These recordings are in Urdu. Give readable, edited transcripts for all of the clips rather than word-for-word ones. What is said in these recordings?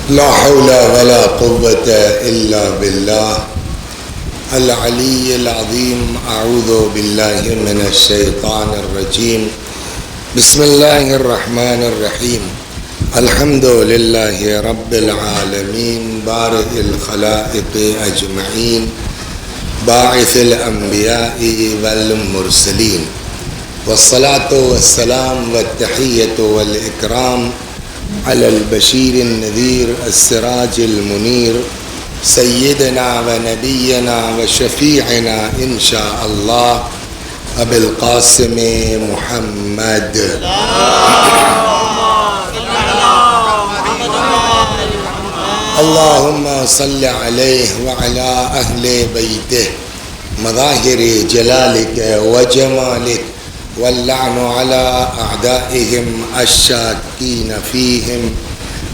لا حول ولا قوة إلا بالله العلي العظيم. أعوذ بالله من الشيطان الرجيم. بسم الله الرحمن الرحيم. الحمد لله رب العالمين بارئ الخلائق أجمعين باعث الأنبياء والمرسلين والصلاة والسلام والتحية والإكرام على البشير النذير السراج المنير سيدنا ونبينا وشفيعنا إن شاء الله أبي القاسم محمد. اللهم صل عليه وعلى أهل بيته مظاهر جلالك وجمالك واللعن على أعدائهم الشاكين فيهم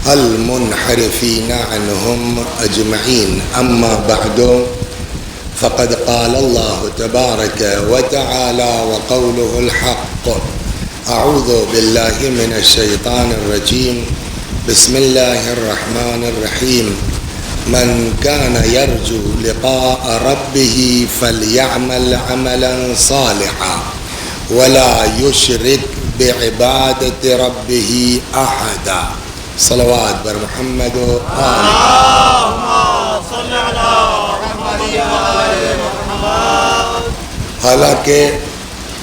المنحرفين عنهم أجمعين. أما بعد فقد قال الله تبارك وتعالى وقوله الحق. أعوذ بالله من الشيطان الرجيم. بسم الله الرحمن الرحيم. من كان يرجو لقاء ربه فليعمل عملا صالحا ولا يشرك بعبادة ربه أحدا. صلوات بر محمد اللهم صل على محمد وعلى محمد. حالانکہ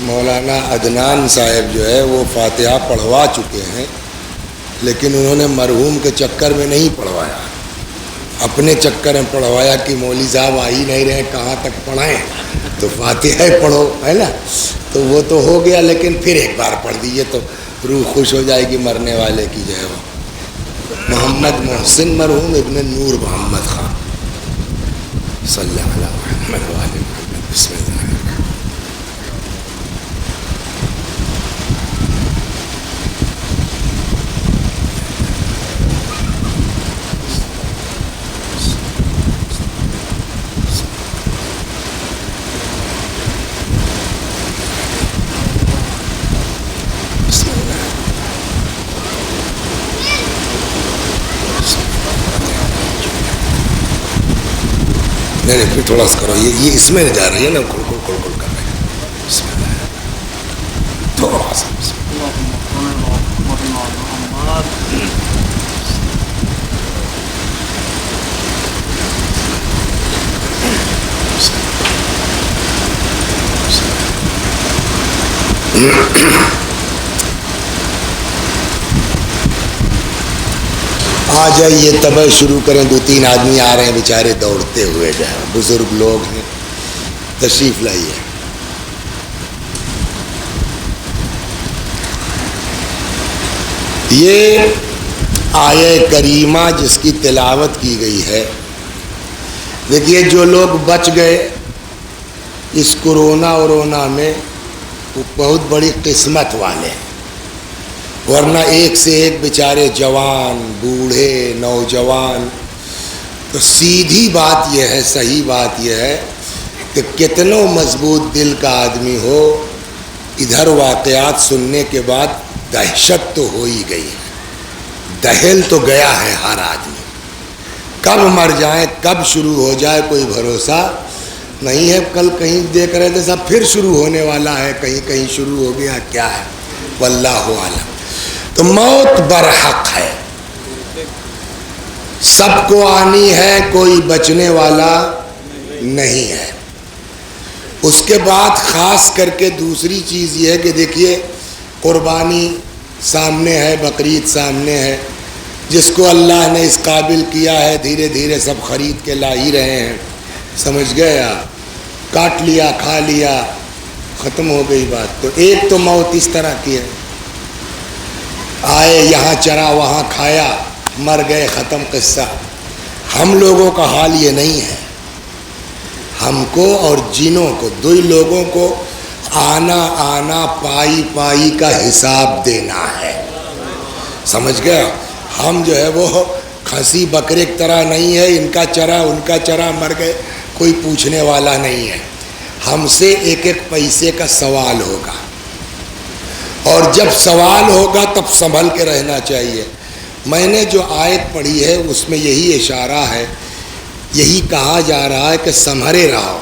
مولانا عدنان صاحب جو ہے وہ فاتحہ پڑھوا چکے ہیں، لیکن انہوں نے مرحوم کے چکر میں نہیں پڑھوایا، اپنے چکر میں پڑھوایا کہ مولوی صاحب آ ہی نہیں رہے، کہاں تک پڑھائیں، تو فاتحہ پڑھو، ہے نا. تو وہ تو ہو گیا، لیکن پھر ایک بار پڑھ دیجیے تو روح خوش ہو جائے گی مرنے والے کی. جو ہے وہ محمد محسن مرحوم ابن نور محمد خان. صلی اللہ علیہ محمد وعلی محمد. بسم اللہ. نہیں پھر تھوڑا سا کرو، یہ اس میں جا رہی ہے نا، کھل کھل کھل کھل کر رہے ہیں. بسم اللہ. تھوڑا سا آ جائیے تب شروع کریں. دو تین آدمی آ رہے ہیں بیچارے دوڑتے ہوئے، جو ہے بزرگ لوگ ہیں، تشریف لائیے. یہ آیہ کریمہ جس کی تلاوت کی گئی ہے، دیکھیے جو لوگ بچ گئے اس کورونا میں وہ بہت بڑی قسمت والے ہیں، ورنہ ایک سے ایک بیچارے جوان، بوڑھے، نوجوان. تو سیدھی بات یہ ہے، صحیح بات یہ ہے کہ کتنوں مضبوط دل کا آدمی ہو، ادھر واقعات سننے کے بعد دہشت تو ہو ہی گئی ہے، دہل تو گیا ہے ہر آدمی. کب مر جائیں، کب شروع ہو جائے کوئی بھروسہ نہیں ہے. کل کہیں دیکھ رہے تھے سب پھر شروع ہونے والا ہے، کہیں شروع ہو گیا، کیا ہے واللہ عالم. تو موت برحق ہے، سب کو آنی ہے، کوئی بچنے والا نہیں ہے. اس کے بعد خاص کر کے دوسری چیز یہ ہے کہ دیکھیے قربانی سامنے ہے، بقرعید سامنے ہے. جس کو اللہ نے اس قابل کیا ہے دھیرے دھیرے سب خرید کے لا ہی رہے ہیں. سمجھ گئے آپ؟ کاٹ لیا، کھا لیا، ختم ہو گئی بات. تو ایک تو موت اس طرح کی ہے، آئے یہاں چرا وہاں کھایا، مر گئے، ختم قصہ. ہم لوگوں کا حال یہ نہیں ہے. ہم کو اور جنوں کو، دو ہی لوگوں کو آنا پائی کا حساب دینا ہے. سمجھ گئے؟ ہم جو ہے وہ کھسی بکرے کی طرح نہیں ہے، ان کا چرا مر گئے، کوئی پوچھنے والا نہیں ہے. ہم سے ایک ایک پیسے کا سوال ہوگا، اور جب سوال ہوگا تب سنبھل کے رہنا چاہیے. میں نے جو آیت پڑھی ہے اس میں یہی اشارہ ہے، یہی کہا جا رہا ہے کہ سنبھلے رہو۔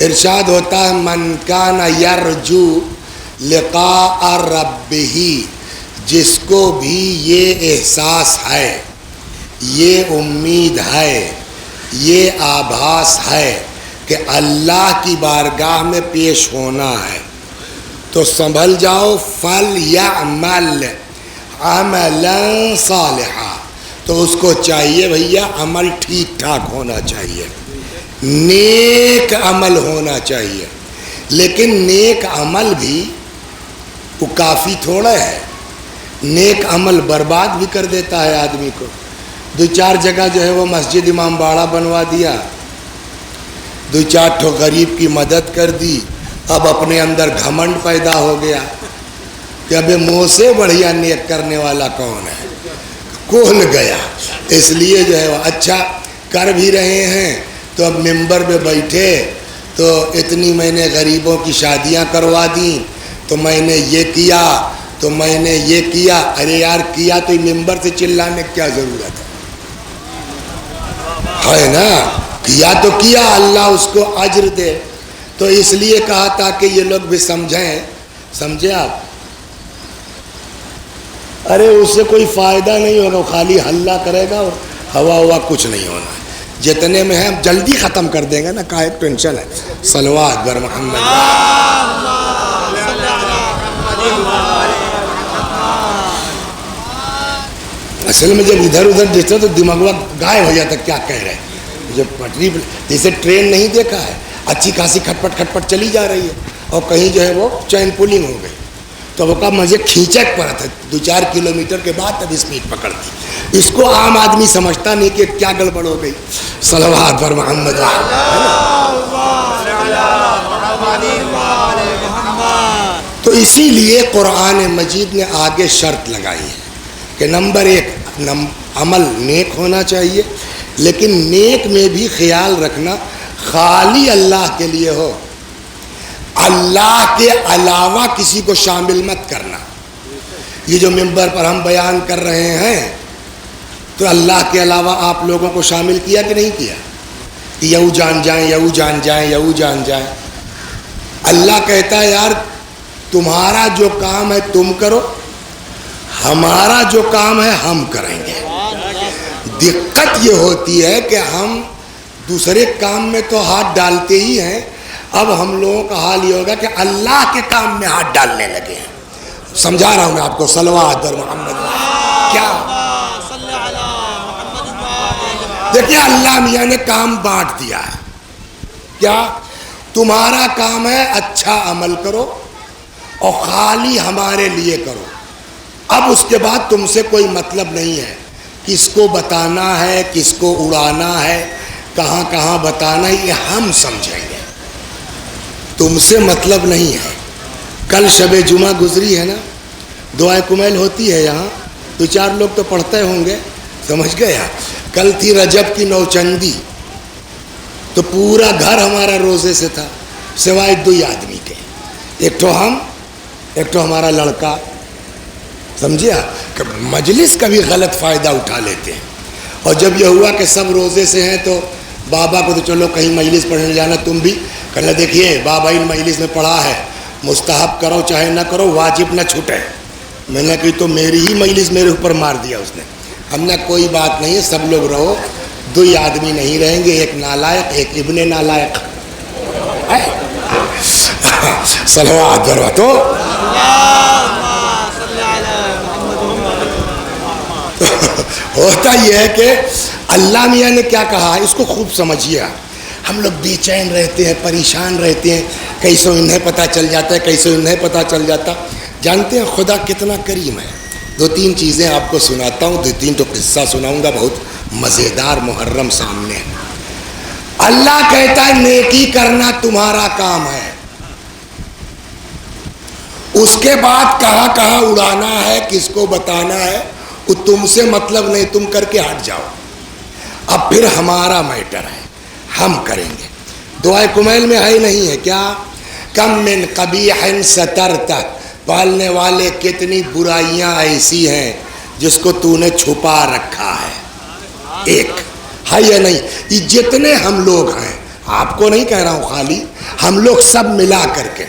ارشاد ہوتا ہے من کان یرجو لقاء ربہ، جس کو بھی یہ احساس ہے، یہ امید ہے، یہ آبھاس ہے کہ اللہ کی بارگاہ میں پیش ہونا ہے، تو سنبھل جاؤ۔ فَلْيَعْمَلْ عَمَلًا صَالِحًا، تو اس کو چاہیے بھیا عمل ٹھیک ٹھاک ہونا چاہیے، نیک عمل ہونا چاہیے۔ لیکن نیک عمل بھی وہ کافی تھوڑا ہے، نیک عمل برباد بھی کر دیتا ہے آدمی کو۔ 2-4 جگہ جو ہے وہ مسجد امام باڑہ بنوا دیا، 2-4 ٹھو غریب کی مدد کر دی، اب اپنے اندر گھمنڈ پیدا ہو گیا کہ اب منہ سے بڑھیا نیک کرنے والا کون ہے، کھل گیا۔ اس لیے جو ہے وہ اچھا کر بھی رہے ہیں تو اب ممبر پہ بیٹھے تو اتنی میں نے غریبوں کی شادیاں کروا دیں، تو میں نے یہ کیا، تو میں نے یہ کیا۔ ارے یار کیا تو ممبر سے چلانے کی کیا ضرورت ہے نا، کیا تو کیا، اللہ اس کو اجر دے۔ تو اس لیے کہا تاکہ یہ لوگ بھی سمجھیں آپ۔ ارے اس سے کوئی فائدہ نہیں ہوگا، خالی ہلہ کرے گا اور ہوا کچھ نہیں ہونا، جتنے میں ہے ہم جلدی ختم کر دیں گے نا، کا ایک ٹینشن ہے۔ صلوات بر محمد۔ اصل میں جب ادھر ادھر دیکھتے تو دماغ غائب ہو جاتا کیا کہہ رہے ہیں۔ جب پٹری جیسے ٹرین نہیں دیکھا ہے، اچھی خاصی کھٹپٹ چلی جا رہی ہے اور کہیں جو ہے وہ چین پولنگ ہو گئی تو وہ کا مجھے کھینچک پڑا تھا، 2-4 کلومیٹر کے بعد تب اسپیڈ پکڑتی۔ اس کو عام آدمی سمجھتا نہیں کہ کیا گڑبڑ ہو گئی۔ صلوات پر محمد۔ تو اسی لیے قرآن مجید نے آگے شرط لگائی ہے کہ نمبر 1 عمل نیک ہونا چاہیے، لیکن نیک میں بھی خیال رکھنا خالی اللہ کے لیے ہو، اللہ کے علاوہ کسی کو شامل مت کرنا۔ یہ جو ممبر پر ہم بیان کر رہے ہیں تو اللہ کے علاوہ آپ لوگوں کو شامل کیا کہ نہیں کیا؟ یہو جان جائیں، یہو جان جائیں، یہو جان جائیں۔ اللہ کہتا ہے یار تمہارا جو کام ہے تم کرو، ہمارا جو کام ہے ہم کریں گے۔ دقت یہ ہوتی ہے کہ ہم دوسرے کام میں تو ہاتھ ڈالتے ہی ہیں، اب ہم لوگوں کا حال یہ ہوگا کہ اللہ کے کام میں ہاتھ ڈالنے لگے ہیں۔ سمجھا رہا ہوں میں آپ کو۔ صلوات اور محمد۔ کیا دیکھیے اللہ میاں نے کام بانٹ دیا ہے، کیا تمہارا کام ہے اچھا عمل کرو اور خالی ہمارے لیے کرو۔ اب اس کے بعد تم سے کوئی مطلب نہیں ہے، کس کو بتانا ہے، کس کو اڑانا ہے، کہاں کہاں بتانا ہے، یہ ہم سمجھیں گے، تم سے مطلب نہیں ہے۔ کل شب جمعہ گزری ہے نا، دعائے کمیل ہوتی ہے یہاں، 2-4 لوگ تو پڑھتے ہوں گے، سمجھ گیا۔ کل تھی رجب کی نوچندی، تو پورا گھر ہمارا روزے سے تھا سوائے 2 آدمی کے، ایک تو ہم، ایک تو ہمارا لڑکا۔ سمجھے کہ مجلس کا بھی غلط فائدہ اٹھا لیتے ہیں، اور جب یہ ہوا کہ سب روزے سے ہیں تو بابا کو تو چلو کہیں مجلس پڑھنے جانا، تم بھی کہنا دیکھیے بابا ان مجلس میں پڑھا ہے، مستحب کرو چاہے نہ کرو، واجب نہ چھوٹے۔ میں نے کہی تو میری ہی مجلس میرے اوپر مار دیا اس نے۔ ہم نے کوئی بات نہیں ہے، سب لوگ رہو، 2 آدمی نہیں رہیں گے، ایک نالائق ایک ابن نالائق۔ صلوات کرو تو ہوتا یہ ہے کہ اللہ میاں نے کیا کہا ہے اس کو خوب سمجھیے۔ ہم لوگ بے چین رہتے ہیں، پریشان رہتے ہیں، کیسے انہیں پتہ چل جاتا ہے، کیسے انہیں پتہ چل جاتا۔ جانتے ہیں خدا کتنا کریم ہے؟ 2-3 چیزیں آپ کو سناتا ہوں، 2-3 تو قصہ سناؤں گا بہت مزیدار محرم سامنے۔ اللہ کہتا ہے نیکی کرنا تمہارا کام ہے، اس کے بعد کہاں کہاں اڑانا ہے، کس کو بتانا ہے، وہ تم سے مطلب نہیں، تم کر کے ہٹ جاؤ۔ اب پھر ہمارا میٹر ہے، ہم کریں گے۔ دعائے کمیل میں ہے نہیں ہے کیا؟ کم من قبیح سترت، پالنے والے کتنی برائیاں ایسی ہیں جس کو تو نے چھپا رکھا ہے۔ ایک ہے یا نہیں؟ یہ جتنے ہم لوگ ہیں، آپ کو نہیں کہہ رہا ہوں خالی، ہم لوگ سب ملا کر کے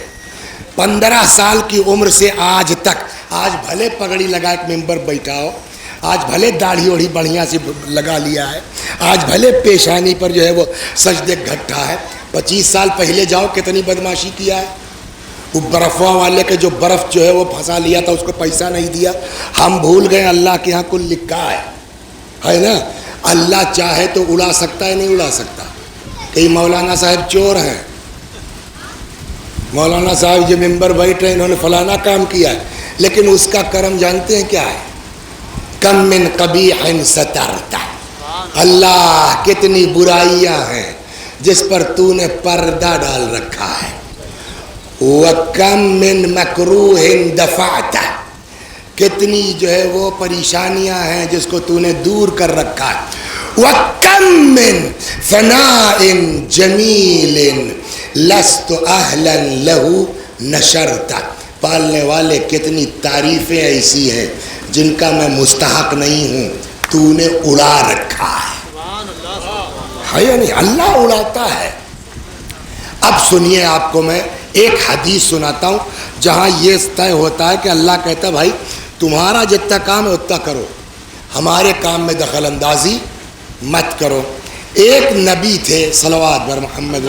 15 سال کی عمر سے آج تک، آج بھلے پگڑی لگا ایک ممبر بیٹھا ہو، آج بھلے داڑھی اوڑھی بڑھیا سے لگا لیا ہے، آج بھلے پیشانی پر جو ہے وہ سجدے گھٹا ہے، 25 سال پہلے جاؤ کتنی بدماشی کیا ہے۔ وہ برفوں والے کے جو برف جو ہے وہ پھنسا لیا تھا، اس کو پیسہ نہیں دیا، ہم بھول گئے اللہ کے ہاں کل لکھا ہے نا؟ اللہ چاہے تو اڑا سکتا ہے، نہیں اڑا سکتا؟ کئی مولانا صاحب چور ہیں، مولانا صاحب جو ممبر بیٹھ رہے انہوں نے فلانا کام کیا ہے، لیکن اس کا کرم جانتے ہیں کیا ہے؟ کم من قبیح سترتا، اللہ کتنی برائیاں ہیں جس پر تو نے پردہ ڈال رکھا ہے، وَكَم مِّن مَكْرُوهٍ دَفَعْتَ، کتنی جو ہے وہ پریشانیاں ہیں جس کو تو نے دور کر رکھا ہے، وَكَم مِّن فَنَاءٍ جَمِيلٍ لَسْتُ أَهْلًا لَهُ نَشَرْتَ، پالنے والے کتنی تعریفیں ایسی ہیں جن کا میں مستحق نہیں ہوں، تو نے اڑا رکھا ہے یا نہیں؟ اللہ اڑاتا ہے۔ اب سنیے، آپ کو میں ایک حدیث سناتا ہوں جہاں یہ طے ہوتا ہے کہ اللہ کہتا ہے بھائی تمہارا جتنا کام ہے اتنا کرو، ہمارے کام میں دخل اندازی مت کرو۔ ایک نبی تھے، صلوات بر محمد،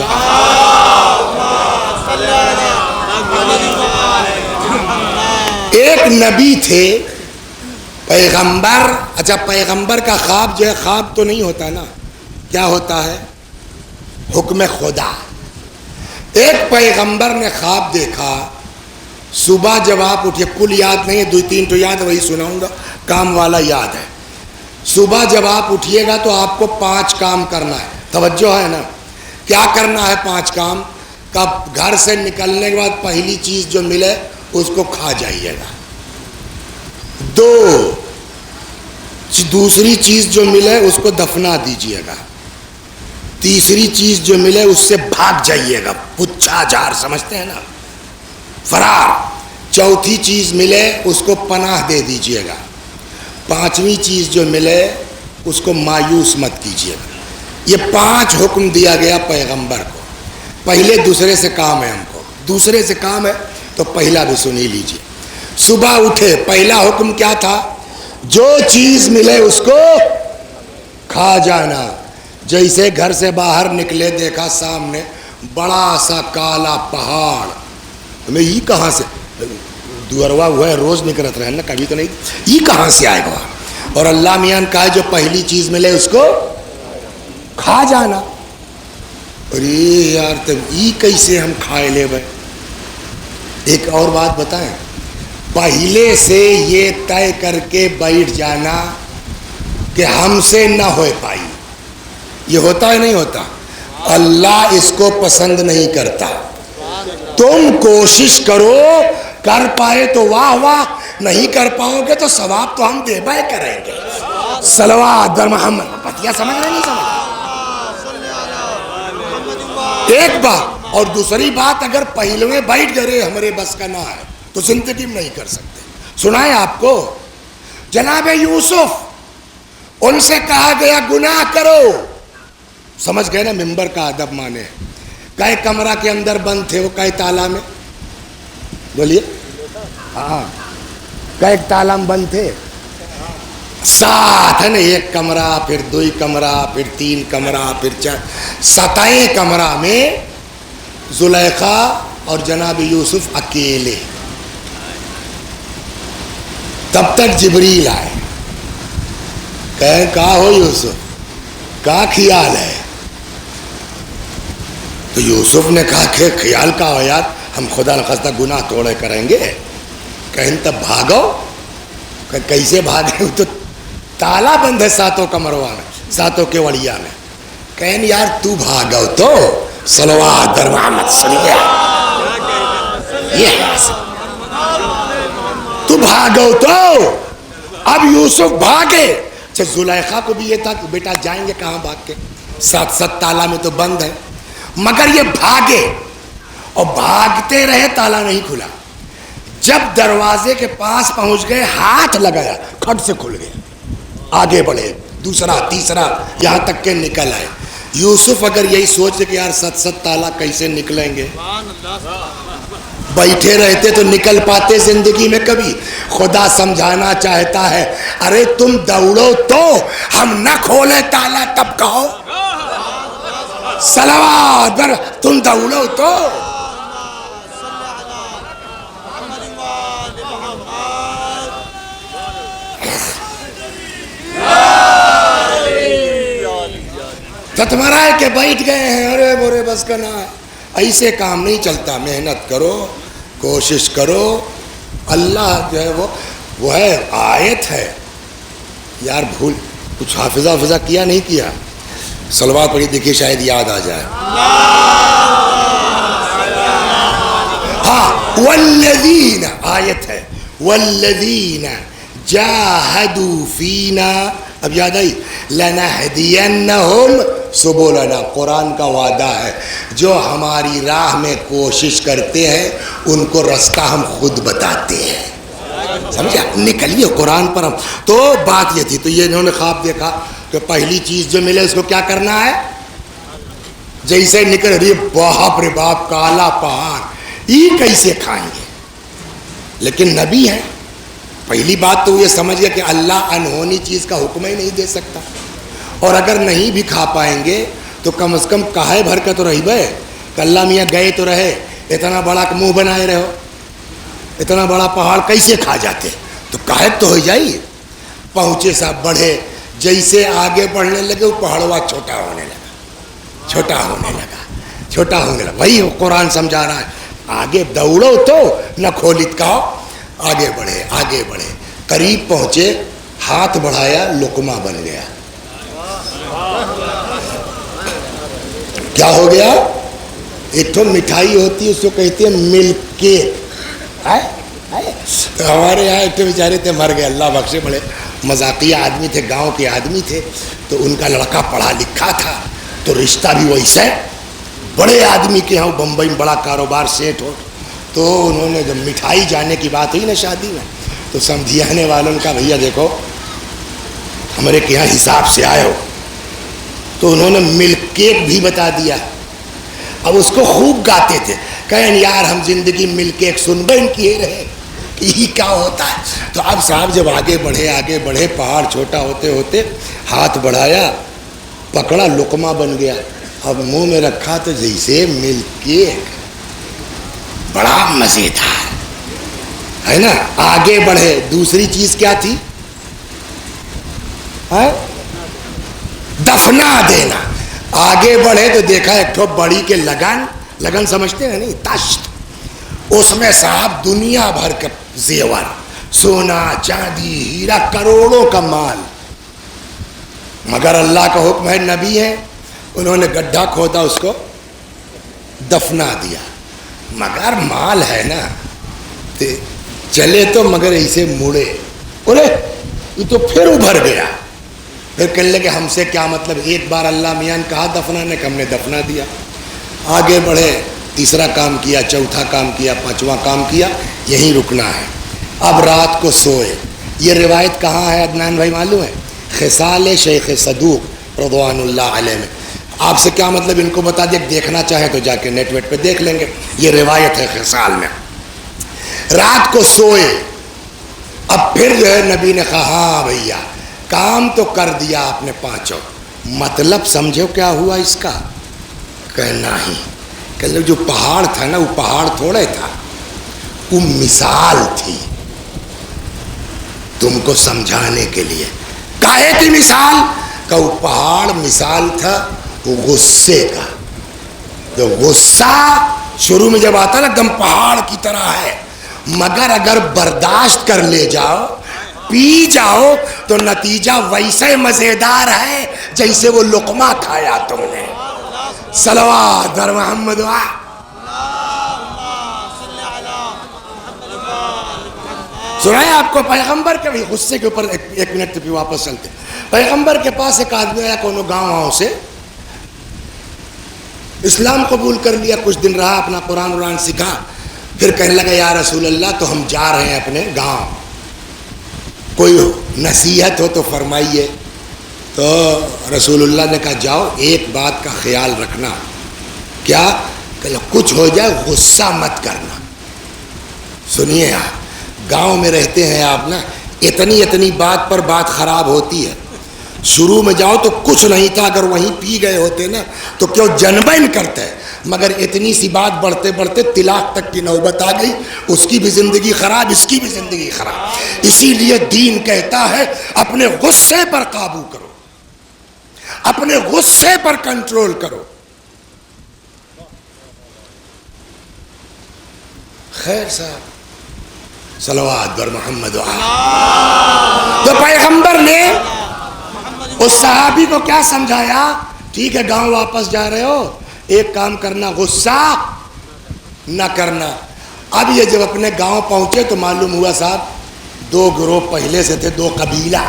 ایک نبی تھے پیغمبر۔ اچھا، پیغمبر کا خواب جو ہے خواب تو نہیں ہوتا نا، کیا ہوتا ہے؟ حکم خدا۔ ایک پیغمبر نے خواب دیکھا، صبح جب آپ اٹھے، کل یاد نہیں ہے، 2-3 تو یاد ہے، وہی سناؤں گا، کام والا یاد ہے۔ صبح جب آپ اٹھیے گا تو آپ کو 5 کام کرنا ہے، توجہ ہے نا؟ کیا کرنا ہے 5 کام؟ کب گھر سے نکلنے کے بعد پہلی چیز جو ملے اس کو کھا جائیے گا، 2 دوسری چیز جو ملے اس کو دفنا دیجیے گا، تیسری چیز جو ملے اس سے بھاگ جائیے گا، پچھا جھار سمجھتے ہیں نا، فرار۔ چوتھی چیز ملے اس کو پناہ دے دیجیے گا، 5ویں چیز جو ملے اس کو مایوس مت کیجیے گا۔ یہ 5 حکم دیا گیا پیغمبر کو۔ پہلے دوسرے سے کام ہے، ہم کو دوسرے سے کام ہے تو پہلا بھی سنی لیجیے۔ صبح اٹھے، پہلا حکم کیا تھا؟ جو چیز ملے اس کو کھا جانا۔ جیسے گھر سے باہر نکلے دیکھا سامنے بڑا سا کالا پہاڑ، ہمیں یہ کہاں سے دوروا ہوا ہے، روز نکلت رہے نا، کبھی تو نہیں، یہ کہاں سے آئے گا؟ اور اللہ میاں نے کہا جو پہلی چیز ملے اس کو کھا جانا۔ ارے یار تب یہ کیسے ہم کھائے لے بھائی؟ ایک اور بات بتائیں، پہلے سے یہ طے کر کے بیٹھ جانا کہ ہم سے نہ ہو پائی، یہ ہوتا ہے نہیں ہوتا؟ اللہ اس کو پسند نہیں کرتا۔ تم کوشش کرو، کر پائے تو واہ واہ، نہیں کر پاؤ گے تو ثواب تو ہم دے بائے کریں گے۔ صلوات در محمد، بتیا سمجھ رہے نہیں سمجھ؟ ایک بات، اور دوسری بات، اگر پہلے میں بیٹھ گئے ہمارے بس کا نہ ہے تو زندگی میں نہیں کر سکتے۔ سنائے آپ کو، جناب یوسف، ان سے کہا گیا گناہ کرو، سمجھ گئے نا ممبر کا ادب مانے؟ کئے کمرہ کے اندر بند تھے وہ، کئے تالا میں؟ بولیے، ہاں، کئے تالا میں بند تھے؟ 7 ہے نا، 1 کمرہ، پھر 2 کمرہ، پھر 3 کمرہ، پھر 4، 7 کمرہ میں زلیخا اور جناب یوسف اکیلے۔ تب تک جبریل آئے، کہیں کہا ہو یوسف، کہا خیال ہے؟ تو یوسف نے کہا کہ خیال کا ہو یار، ہم خدا نخواستہ گناہ توڑے کریں گے۔ کہیں تب بھاگو، کہ کیسے بھاگے؟ تو تالا بند ہے 7 کمروں میں، 7 کے وڑیا میں۔ کہیں یار تو بھاگو تو، صلوات در محمد سنیے، یہ ہے تو بھاگو تو۔ اب یوسف بھاگے، زلیخا کو بھی یہ تھا کہ بیٹا جائیں گے کہاں بھاگ کے، 7 تالا میں تو بند ہے، مگر یہ بھاگے اور بھاگتے رہے، تالا نہیں کھلا۔ جب دروازے کے پاس پہنچ گئے، ہاتھ لگایا، کھٹ سے کھل گیا، آگے بڑھے، دوسرا تیسرا یہاں تک کہ نکل آئے. یوسف اگر یہی سوچے کہ یار 7 تالا کیسے نکلیں گے, بیٹھے رہتے تو نکل پاتے زندگی میں کبھی. خدا سمجھانا چاہتا ہے, ارے تم دوڑو تو ہم نہ کھولے تالا تب کہو صلوات. تم دوڑو تو تمہارا ہے کہ بیٹھ گئے ہیں ارے بورے بس کا نہ ہے. ایسے کام نہیں چلتا. محنت کرو, کوشش کرو. اللہ جو ہے وہ ہے آیت ہے یار. بھول کچھ حافظہ کیا نہیں کیا, صلوات پڑھی دیکھیے شاید یاد آ جائے. ہاں والذین آیت ہے, والذین جاہدوا فینا, اب یاد آئی, لنہدینہم سبلنا. قرآن کا وعدہ ہے جو ہماری راہ میں کوشش کرتے ہیں ان کو رستہ ہم خود بتاتے ہیں. سمجھا, نکلیے قرآن پر ہم. تو بات یہ تھی, تو یہ انہوں نے خواب دیکھا کہ پہلی چیز جو ملے اس کو کیا کرنا ہے. جیسے نکل رہی باپ رے باپ کالا پہاڑ, یہ کیسے کھائیں گے. لیکن نبی ہے. پہلی بات تو یہ سمجھ گیا کہ اللہ انہونی چیز کا حکم ہی نہیں دے سکتا, اور اگر نہیں بھی کھا پائیں گے تو کم از کم کہے بھر کا تو رہی بھائی کہ اللہ میاں گئے تو رہے, اتنا بڑا منہ بنائے رہو, اتنا بڑا پہاڑ کیسے کھا جاتے, تو کہے تو ہو جائیے. پہنچے صاحب, بڑھے, جیسے آگے بڑھنے لگے وہ پہاڑوا چھوٹا ہونے لگا, چھوٹا ہونے لگا, چھوٹا ہونے لگا. وہی قرآن سمجھا رہا ہے, آگے دوڑو تو نہ کھولت کہو, آگے بڑھے آگے بڑھے. قریب پہنچے, ہاتھ بڑھایا, لقمہ بن گیا. کیا ہو گیا. ایک تو مٹھائی ہوتی ہے اس کو کہتے ہیں ملک کیک. ہمارے یہاں ایک تو بیچارے تھے مر گئے, اللہ بخشے, بڑے مذاقیہ آدمی تھے, گاؤں کے آدمی تھے. تو ان کا لڑکا پڑھا لکھا تھا, تو رشتہ بھی ویسا ہے, بڑے آدمی کے یہاں بمبئی میں بڑا کاروبار سیٹ ہو. تو انہوں نے جب مٹھائی جانے کی بات ہوئی نا شادی میں, تو سمجھانے والوں نے کہا بھیا دیکھو ہمارے کے یہاں حساب سے آئے ہو. تو انہوں نے ملک کیک بھی بتا دیا. اب اس کو خوب گاتے تھے, کہیں یار ہم زندگی ملک کیک سن بین کیے رہے کہ یہ کیا ہوتا ہے. تو اب صاحب جب آگے بڑھے, پہاڑ چھوٹا ہوتے ہوتے ہاتھ بڑھایا, پکڑا, لقمہ بن گیا. اب منہ میں رکھا تو جیسے ملک کیک, بڑا مزیدار ہے نا. آگے بڑھے, دوسری چیز کیا تھی, دفنا دینا. آگے بڑھے تو دیکھا ایک ٹھو بڑی کے لگن سمجھتے ہیں نہیں, تشت, اس میں صاحب دنیا بھر کا زیور, سونا چاندی ہیرا, کروڑوں کا مال. مگر اللہ کا حکم ہے, نبی ہے, انہوں نے گڈھا کھودا, اس کو دفنا دیا. مگر مال ہے نا, چلے تو مگر ایسے مڑے, ارے یہ تو پھر ابھر گیا. پھر کہنے لگے ہم سے کیا مطلب, ایک بار اللہ میاں نے کہا دفنانے کا, ہم نے دفنا دیا. آگے بڑھے, تیسرا کام کیا, چوتھا کام کیا, پانچواں کام کیا, یہیں رکنا ہے. اب رات کو سوئے. یہ روایت کہاں ہے عدنان بھائی معلوم ہے, خصال شیخ صدوق رضوان اللہ علیہ میں. آپ سے کیا مطلب ان کو بتا دیا, دیکھنا چاہیں تو جا کے نیٹ ویٹ پہ دیکھ لیں گے. یہ روایت ہے خصال میں. رات کو سوئے, اب پھر جو ہے نبی نے کہا ہاں بھیا کام تو کر دیا آپ نے پانچوں, مطلب سمجھو کیا ہوا اس کا. کہنا ہی کہ جو پہاڑ تھا نا, وہ پہاڑ تھوڑے تھا, وہ مثال تھی تم کو سمجھانے کے لیے. کاہے تھی مثال, کہ وہ پہاڑ مثال تھا وہ غصے کا. جو غصہ شروع میں جب آتا نا ایک دم پہاڑ کی طرح ہے, مگر اگر برداشت کر لے جاؤ, پی جاؤ, تو نتیجہ ویسے مزیدار ہے جیسے وہ لقمہ کھایا تم نے. صلوات بر محمد. سنائے آپ کو پیغمبر کے بھی غصے کے اوپر ایک منٹ پہ واپس چلتے. پیغمبر کے پاس ایک آدمی آیا کونوں گاؤں سے, اسلام قبول کر لیا, کچھ دن رہا, اپنا قرآن سکھا, پھر کہنے لگا یا رسول اللہ تو ہم جا رہے ہیں اپنے گاؤں, کوئی نصیحت ہو تو فرمائیے. تو رسول اللہ نے کہا جاؤ ایک بات کا خیال رکھنا، کیا کہ کچھ ہو جائے غصہ مت کرنا۔ سنیے آپ گاؤں میں رہتے ہیں آپ نا، اتنی بات پر بات خراب ہوتی ہے۔ شروع میں جاؤ تو کچھ نہیں تھا، اگر وہیں پی گئے ہوتے نا تو کیوں جنبین کرتے، مگر اتنی سی بات بڑھتے بڑھتے طلاق تک کی نوبت آ گئی، اس کی بھی زندگی خراب، اس کی بھی زندگی خراب۔ اسی لیے دین کہتا ہے اپنے غصے پر قابو کرو، اپنے غصے پر کنٹرول کرو۔ خیر صاحب صلوات بر محمد تو پیغمبر نے اس صحابی کو کیا سمجھایا؟ ٹھیک ہے گاؤں واپس جا رہے ہو، ایک کام کرنا، غصہ نہ کرنا۔ اب یہ جب اپنے گاؤں پہنچے تو معلوم ہوا صاحب دو گروہ پہلے سے تھے، دو قبیلہ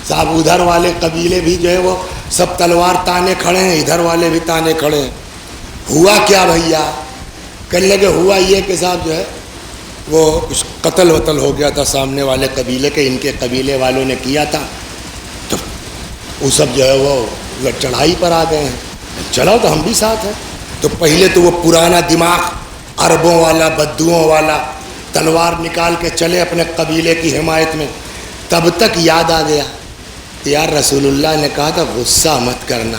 صاحب، ادھر والے قبیلے بھی جو ہے وہ سب تلوار تانے کھڑے ہیں، ادھر والے بھی تانے کھڑے ہیں۔ ہوا کیا بھیا؟ کہنے لگے ہوا یہ کہ صاحب جو ہے وہ کچھ قتل وتل ہو گیا تھا سامنے والے قبیلے کے، ان کے قبیلے والوں نے کیا تھا، تو وہ سب جو ہے وہ چڑھائی پر آ گئے ہیں، چلو تو ہم بھی ساتھ ہیں۔ تو پہلے تو وہ پرانا دماغ عربوں والا، بدوؤں والا، تلوار نکال کے چلے اپنے قبیلے کی حمایت میں۔ تب تک یاد آ گیا یار رسول اللہ نے کہا تھا غصہ مت کرنا،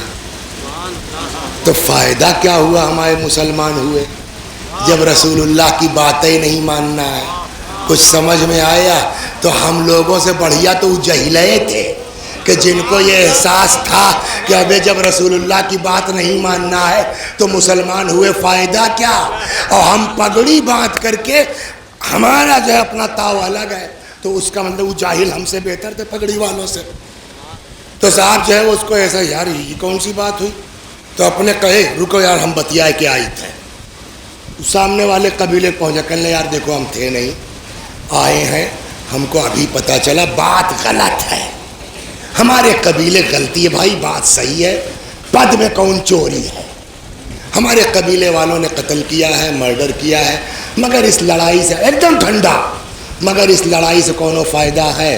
تو فائدہ کیا ہوا؟ ہمارے مسلمان ہوئے جب رسول اللہ کی باتیں نہیں ماننا ہے۔ کچھ سمجھ میں آیا؟ تو ہم لوگوں سے بڑھیا تو وہ جہلے تھے کہ جن کو یہ احساس تھا کہ ابے جب رسول اللہ کی بات نہیں ماننا ہے تو مسلمان ہوئے، فائدہ کیا؟ اور ہم پگڑی باندھ کر کے ہمارا جو ہے اپنا تاؤ الگ ہے، تو اس کا مطلب وہ جاہل ہم سے بہتر تھے پگڑی والوں سے۔ تو صاحب جو ہے اس کو ایسا یار یہ کون سی بات ہوئی، تو اپنے کہے رکو یار ہم بتیائے کے آئے تھے۔ سامنے والے قبیلے پہنچا، کہنے یار دیکھو ہم تھے نہیں، آئے ہیں، ہم کو ابھی پتہ چلا بات غلط ہے، ہمارے قبیلے غلطی ہے بھائی، بات صحیح ہے، پد میں کون چوری ہے، ہمارے قبیلے والوں نے قتل کیا ہے، مرڈر کیا ہے، مگر اس لڑائی سے ایک دم ٹھنڈا، مگر اس لڑائی سے کونو فائدہ ہے؟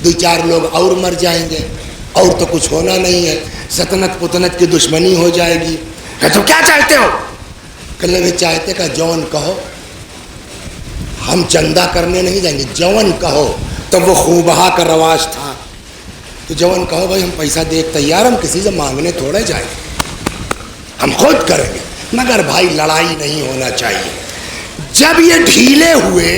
دو چار لوگ اور مر جائیں گے، اور تو کچھ ہونا نہیں ہے، سلطنت پتنت کی دشمنی ہو جائے گی۔ کہ تم کیا چاہتے ہو؟ کہنے لگے چاہتے کہ جون کہو، ہم چندہ کرنے نہیں جائیں گے، جون کہو۔ تب وہ خوبہا کا رواج تھا، تو جون کہو بھائی ہم پیسہ دے تیار، ہم کسی سے مانگنے تھوڑے جائیں گے، ہم خود کریں گے، مگر بھائی لڑائی نہیں ہونا چاہیے۔ جب یہ ڈھیلے ہوئے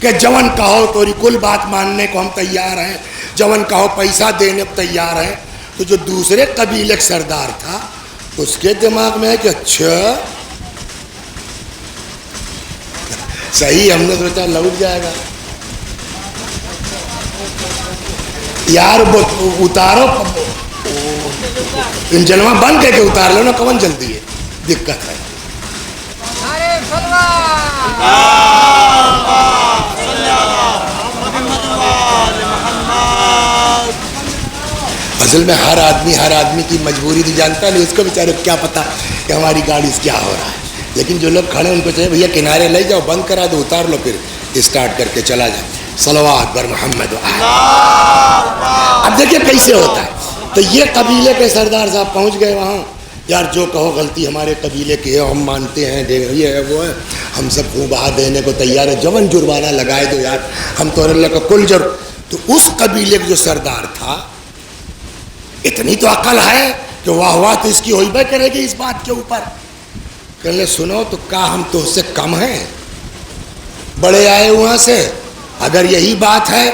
کہ جون کہو تو کل بات ماننے کو ہم تیار ہیں، جون کہو پیسہ دینے کو تیار ہیں، تو جو دوسرے قبیلے کا سردار تھا اس کے دماغ میں ہے کہ اچھا صحیح، ہم نے سوچا لوٹ جائے گا یار، اتارو انجنوا بند کر کے اتار لو نا، کون جلدی ہے، دقت ہے۔ اصل میں ہر آدمی کی مجبوری تو جانتا ہے، اس کو بیچارے کیا پتا کہ ہماری گاڑی سے کیا ہو رہا ہے، لیکن جو لوگ کھڑے ان کو چاہیے بھیا کنارے لے جاؤ، بند کرا دو، اتار لو، پھر اسٹارٹ کر کے چلا جائے۔ صلوات بر محمد۔ اب دیکھیں کیسے ہوتا ہے۔ تو یہ قبیلے کے سردار صاحب پہنچ گئے وہاں، یار جو کہو غلطی ہمارے قبیلے کی ہے، ہم مانتے ہیں، یہ ہے وہ ہے، ہم سب کو بہا دینے کو تیار ہے، جون جرمانہ لگائے دو یار، ہم تو اللہ کا کل جرم۔ تو اس قبیلے کا جو سردار تھا، اتنی تو عقل ہے کہ واہ واہ تو اس کی ہوئی بھائی کرے گی اس بات کے اوپر۔ کہنے سنو تو کہا ہم تو اس سے کم ہیں، بڑے آئے وہاں سے، اگر یہی بات ہے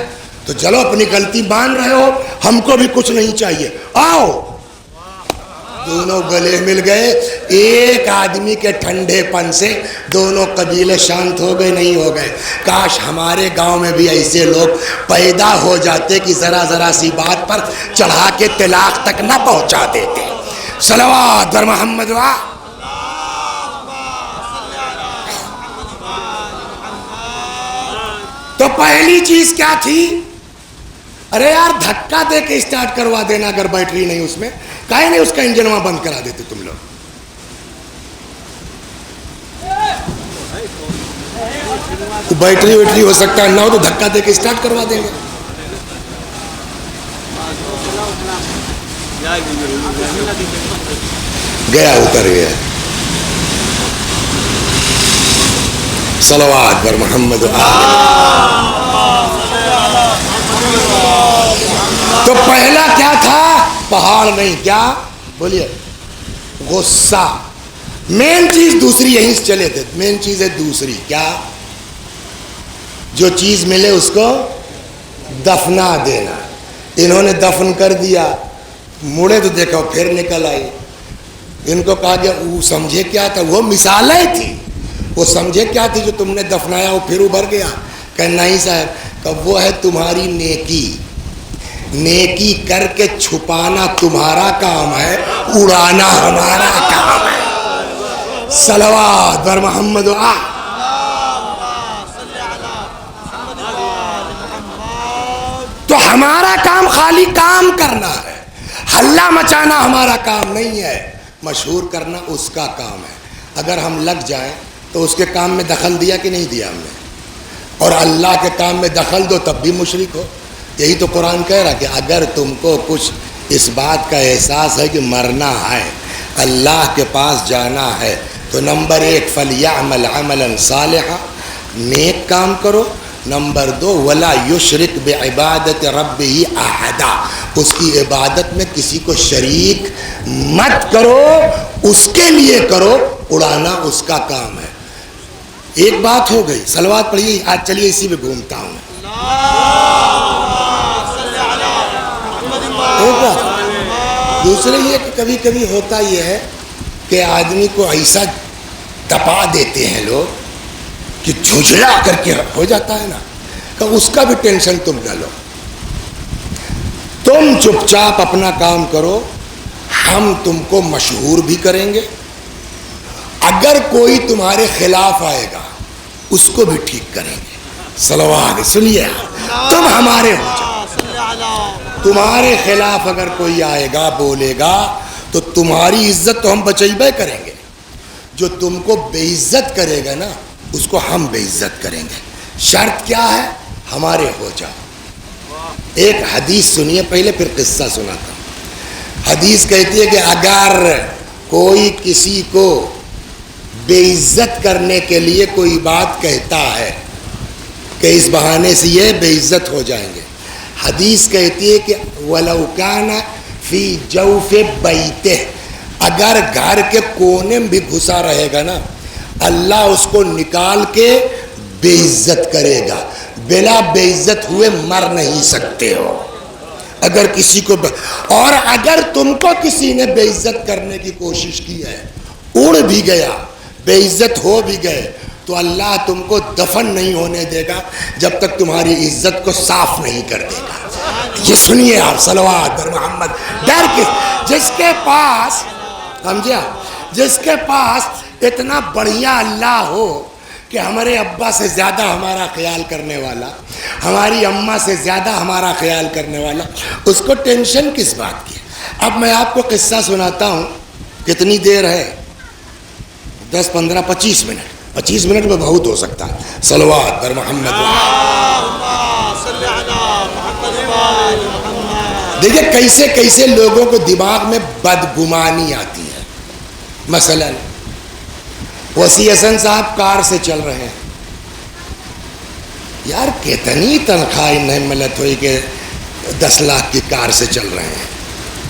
تو چلو اپنی غلطی مان رہے ہو، ہم کو بھی کچھ نہیں چاہیے، آؤ۔ دونوں گلے مل گئے، ایک آدمی کے ٹھنڈے پن سے دونوں قبیلے شانت ہو گئے، نہیں ہو گئے۔ کاش ہمارے گاؤں میں بھی ایسے لوگ پیدا ہو جاتے کہ ذرا سی بات پر چڑھا کے طلاق تک نہ پہنچا دیتے۔ صلوات بر محمد۔ تو پہلی چیز کیا تھی؟ ارے یار دھکا دے کے اسٹارٹ کروا دینا، اگر بیٹری نہیں اس میں، کاہے نہیں اس کا انجن وہاں بند کرا دیتے تم لوگ؟ بیٹری ویٹری ہو سکتا ہے نہ ہو تو دھکا دے کے اسٹارٹ کروا دیں گے۔ گیا اتر گیا. صلوات بر محمد و تو پہلا کیا تھا؟ پہاڑ نہیں، کیا بولیے؟ غصہ. مین چیز دوسری، یہیں سے چلے تھے. مین چیز ہے دوسری، کیا؟ جو چیز ملے اس کو دفنا دینا. انہوں نے دفن کر دیا، مڑے تو دیکھو پھر نکل آئی. ان کو کہا گیا وہ سمجھے کیا تھا؟ وہ مثالیں تھی. وہ سمجھے کیا تھی جو تم نے دفنایا وہ پھر ابھر گیا؟ کہ نہیں صاحب، کہ وہ ہے تمہاری نیکی. نیکی کر کے چھپانا تمہارا کام ہے، اڑانا ہمارا کام ہے. صلوات بر محمد و تو ہمارا کام خالی کام کرنا ہے، ہلہ مچانا ہمارا کام نہیں ہے، مشہور کرنا اس کا کام ہے. اگر ہم لگ جائیں تو اس کے کام میں دخل دیا کہ نہیں دیا ہم نے؟ اور اللہ کے کام میں دخل دو تب بھی مشرک ہو. یہی تو قرآن کہہ رہا کہ اگر تم کو کچھ اس بات کا احساس ہے کہ مرنا ہے، اللہ کے پاس جانا ہے، تو نمبر 1 فَلْيَعْمَلْ عَمَلًا صَالِحًا، نیک کام کرو. نمبر 2 وَلَا يُشْرِكْ بِعِبَادَةِ رَبِّهِ أَحَدًا، اس کی عبادت میں کسی کو شریک مت کرو، اس کے لیے کرو، اڑانا اس کا کام ہے. ایک بات ہو گئی. صلوات پڑھیے. آج چلیے اسی پہ گھومتا ہوں. دوسرے یہ کہ کبھی کبھی ہوتا یہ ہے کہ آدمی کو ایسا دبا دیتے ہیں لوگ کہ جھنجھلا کر کے ہو جاتا ہے نا، کہ اس کا بھی ٹینشن تم نہ لو. تم چپ چاپ اپنا کام کرو، ہم تم کو مشہور بھی کریں گے. اگر کوئی تمہارے خلاف آئے گا اس کو بھی ٹھیک کریں گے. صلوات. سنیے، تم ہمارے ہو جاؤ. تمہارے خلاف اگر کوئی آئے گا بولے گا تو تمہاری عزت تو ہم بچائیبے کریں گے. جو تم کو بے عزت کرے گا نا اس کو ہم بے عزت کریں گے. شرط کیا ہے؟ ہمارے ہو جاؤ. ایک حدیث سنیے پہلے، پھر قصہ سناتا ہوں. حدیث کہتی ہے کہ اگر کوئی کسی کو بے عزت کرنے کے لیے کوئی بات کہتا ہے کہ اس بہانے سے یہ بے عزت ہو جائیں گے، حدیث کہتی ہے کہ وَلَوْ كَانَ فِي جَوْفِ بَيْتِهِ، اگر گھر کے کونے میں بھی گھسا رہے گا نا، اللہ اس کو نکال کے بے عزت کرے گا. بلا بے عزت ہوئے مر نہیں سکتے ہو. اگر کسی کو اور اگر تم کو کسی نے بے عزت کرنے کی کوشش کی ہے، اڑ بھی گیا، بے عزت ہو بھی گئے، تو اللہ تم کو دفن نہیں ہونے دے گا جب تک تمہاری عزت کو صاف نہیں کر دے گا. یہ سنیے آپ. صلوات بر محمد. ڈر کے جس کے پاس، سمجھا، جس کے پاس اتنا بڑھیا اللہ ہو کہ ہمارے ابا سے زیادہ ہمارا خیال کرنے والا، ہماری اماں سے زیادہ ہمارا خیال کرنے والا، اس کو ٹینشن کس بات کی؟ اب میں آپ کو قصہ سناتا ہوں. کتنی دیر ہے؟ 10 15 25 منٹ. 25 منٹ میں بہت ہو سکتا ہے. صلوات بر محمد. دیکھیں کیسے کیسے لوگوں کو دماغ میں بدگمانی آتی ہے. مثلا وسیع حسن صاحب کار سے چل رہے ہیں. یار کتنی تنخواہ انہیں ملت ہوئی کہ 10 لاکھ کی کار سے چل رہے ہیں.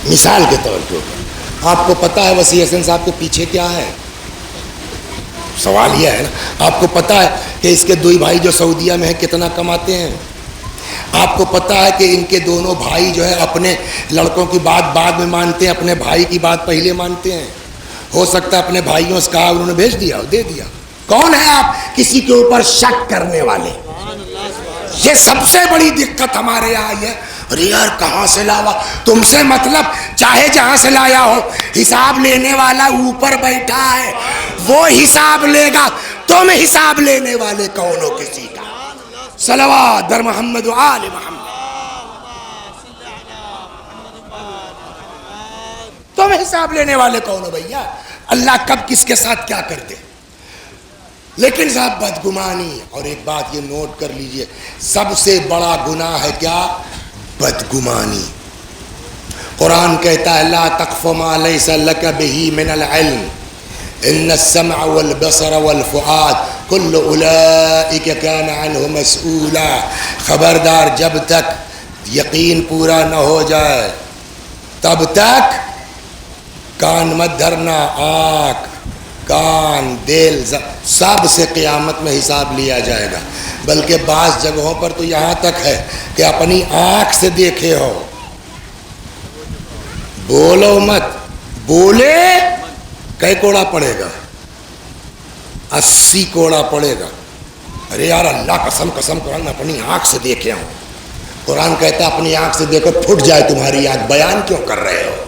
مثال کے طور پر آپ کو پتا ہے وسیع حسن صاحب کے پیچھے کیا ہے؟ سوال یہ ہے نا، آپ کو پتا ہے کہ اس کے 2 بھائی جو سعودیہ میں ہیں کتنا کماتے ہیں؟ آپ کو پتا ہے کہ ان کے دونوں بھائی جو ہے اپنے لڑکوں کی بات بعد میں مانتے ہیں، اپنے بھائی کی بات پہلے مانتے ہیں. ہو سکتا ہے اپنے بھائیوں سے کہا انہوں نے بھیج دیا، دے دیا. کون ہے آپ کسی کے اوپر شک کرنے والے؟ یہ سب سے بڑی دقت ہمارے یہاں آئی ہے. ارے یار کہاں سے لاوا؟ تم سے مطلب چاہے جہاں سے لایا ہو، حساب لینے والا اوپر بیٹھا ہے، وہ حساب لے گا. تم حساب لینے والے کون ہو کسی کا؟ صلوات در محمد و آل محمد. تم حساب لینے والے کون ہو بھیا؟ اللہ کب کس کے ساتھ کیا کرتے. لیکن صاحب بدگمانی. اور ایک بات یہ نوٹ کر لیجئے، سب سے بڑا گناہ ہے کیا؟ بدگمانی. قرآن کہتا ہے لا تقف ما لیس لک بہ من العلم ان السمع والبصر والفؤاد کل اولئک کان عنہ مسئولا. خبردار جب تک یقین پورا نہ ہو جائے تب تک کان مت دھرنا. آنکھ، کان، دل سب سے قیامت میں حساب لیا جائے گا. بلکہ بعض جگہوں پر تو یہاں تک ہے کہ اپنی آنکھ سے دیکھے ہو. بولو مت، بولے کئی کوڑا پڑے گا؟ 80 کوڑا پڑے گا. ارے یار اللہ قسم قسم قرآن اپنی آنکھ سے دیکھے ہوں. قرآن کہتا ہے اپنی آنکھ سے دیکھو پھٹ جائے تمہاری آنکھ، بیان کیوں کر رہے ہو؟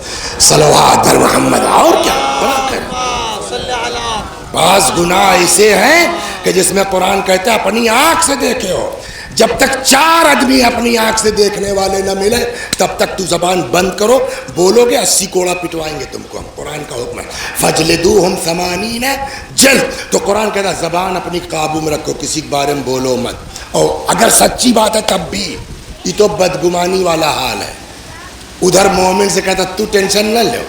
صلوات علی محمد. اور کیا قرآن کہہ رہا ہے. بعض گناہ ایسے ہیں کہ جس میں قرآن کہتا ہے اپنی آنکھ سے دیکھے ہو. جب تک 4 آدمی اپنی آنکھ سے دیکھنے والے نہ ملے تب تک تو زبان بند کرو. بولو گے 80 کوڑا پٹوائیں گے تم کو. قرآن کا حکم ہے فجلدوہم 80 جلد. تو قرآن کہتا ہے زبان اپنی قابو میں رکھو، کسی کے بارے میں بولو مت. اور اگر سچی بات ہے تب بھی یہ تو بدگمانی والا حال ہے. ادھر مومن سے کہتا تو ٹینشن نہ لو،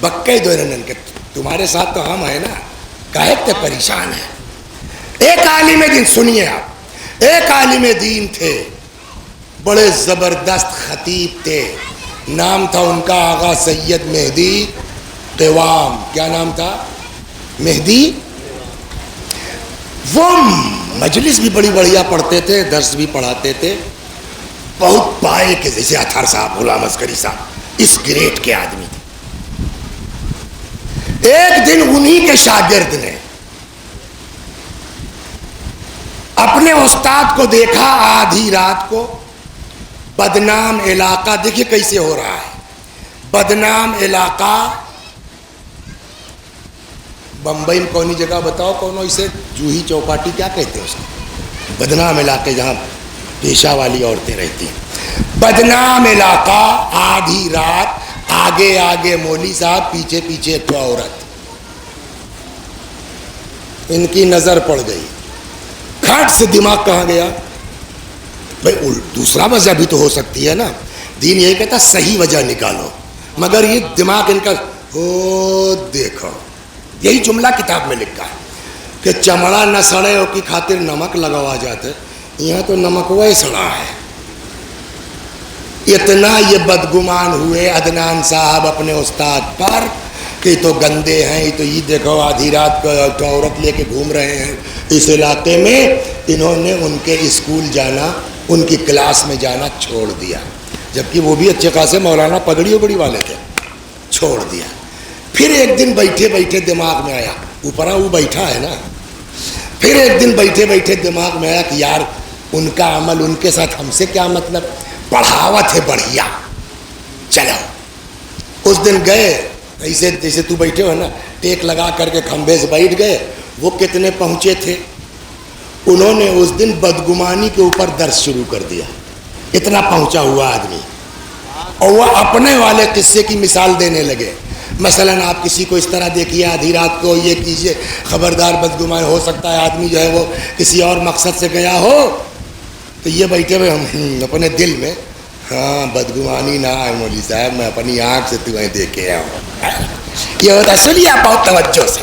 بکے دو رنن کے تمہارے ساتھ تو ہم ہیں نا، کاہے تے پریشان ہیں. ایک عالم دین، سنیے آپ، ایک عالم دین تھے، بڑے زبردست خطیب تھے. نام تھا ان کا آغا سید مہدی قوام. کیا نام تھا؟ مہدی. وہ مجلس بھی بڑی بڑھیا پڑھتے تھے، درس بھی پڑھاتے تھے. بہت پائے کہ جیسے اطہر صاحب، غلام عسکری صاحب اس گریٹ کے آدمی تھے. ایک دن انہی کے شاگرد نے اپنے استاد کو دیکھا آدھی رات کو. بدنام علاقہ دیکھیے کیسے ہو رہا ہے. بدنام علاقہ بمبئی میں کونی جگہ بتاؤ، کونو اسے جوہی چوپاٹی کیا کہتے ہیں اس کو؟ بدنام علاقے جہاں پیشہ والی عورتیں رہتی ہیں. بدنام علاقہ، آدھی رات، آگے آگے مولوی صاحب، پیچھے پیچھے ایک عورت. ان کی نظر پڑ گئی. کھٹ سے دماغ کہاں گیا؟ بھائی دوسرا وجہ بھی تو ہو سکتی ہے نا. دین یہی کہتا صحیح وجہ نکالو، مگر یہ دماغ ان کا او دیکھو. یہی جملہ کتاب میں لکھا ہے کہ چمڑا نہ سڑے ہو کی خاطر نمک لگوا جاتے، یہاں تو نمک وہی سڑا ہے. اتنا یہ بدگمان ہوئے عدنان صاحب اپنے استاد پر کہ تو گندے ہیں، یہ تو یہ دیکھو آدھی رات کو عورت لے کے گھوم رہے ہیں اس علاقے میں. انہوں نے ان کے اسکول جانا، ان کی کلاس میں جانا چھوڑ دیا، جبکہ وہ بھی اچھے خاصے مولانا پگڑی وگڑی والے تھے. چھوڑ دیا. پھر ایک دن بیٹھے بیٹھے دماغ میں آیا، اوپر وہ بیٹھا ہے نا، پھر ایک دن بیٹھے بیٹھے دماغ میں آیا کہ یار ان کا عمل ان کے ساتھ ہم سے کیا مطلب، پڑھاوت ہے بڑھیا، چلو. اس دن گئے ایسے جیسے تو بیٹھے ہو نا، ٹیک لگا کر کے کھمبے سے بیٹھ گئے. وہ کتنے پہنچے تھے؟ انہوں نے اس دن بدگمانی کے اوپر درس شروع کر دیا. اتنا پہنچا ہوا آدمی، اور وہ اپنے والے قصے کی مثال دینے لگے. مثلا آپ کسی کو اس طرح دیکھیے آدھی رات کو، یہ کیجئے خبردار بدگمان ہو سکتا ہے آدمی جو ہے وہ کسی اور مقصد سے گیا ہو. تو یہ بیٹھے ہوئے ہم اپنے دل میں ہاں بدگمانی نہ ہے مولوی صاحب، میں اپنی آنکھ سے تمہیں دیکھے ہوں. یہ ہوتا سنیے آپ بہت توجہ سے،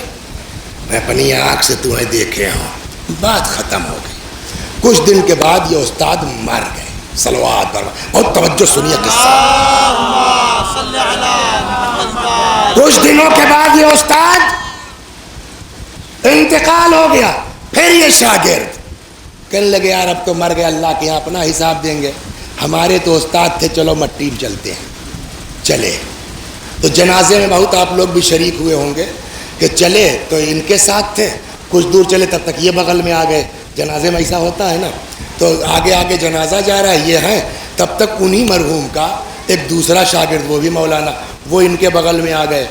میں اپنی آنکھ سے تمہیں دیکھے ہوں. بات ختم ہو گئی. کچھ دن کے بعد یہ استاد مر گئے. صلوات پر بہت توجہ سنیے قصہ. کچھ دنوں کے بعد یہ استاد انتقال ہو گیا. پھر یہ شاگرد کہنے لگے یار اب تو مر گیا، اللہ کے یہاں اپنا حساب دیں گے. ہمارے تو استاد تھے، چلو مٹی میں چلتے ہیں. چلے تو جنازے میں بہت آپ لوگ بھی شریک ہوئے ہوں گے کہ چلے تو ان کے ساتھ تھے. کچھ دور چلے تب تک یہ بغل میں آ گئے. جنازے میں ایسا ہوتا ہے نا، تو آگے آگے جنازہ جا رہا ہے، یہ ہیں، تب تک انہی مرحوم کا ایک دوسرا شاگرد، وہ بھی مولانا، وہ ان کے بغل میں آ گئے.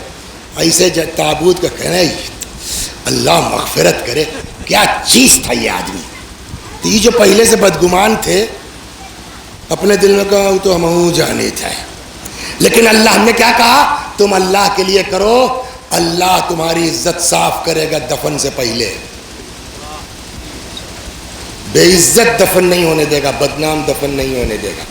ایسے تابوت کا کہنا ہے اللہ مغفرت کرے، کیا چیز تھا یہ آدمی. تو یہ جو پہلے سے بدگمان تھے اپنے دل میں کہا تو ہم جانے تھے، لیکن اللہ نے کیا کہا، تم اللہ کے لیے کرو، اللہ تمہاری عزت صاف کرے گا دفن سے پہلے. بے عزت دفن نہیں ہونے دے گا، بدنام دفن نہیں ہونے دے گا.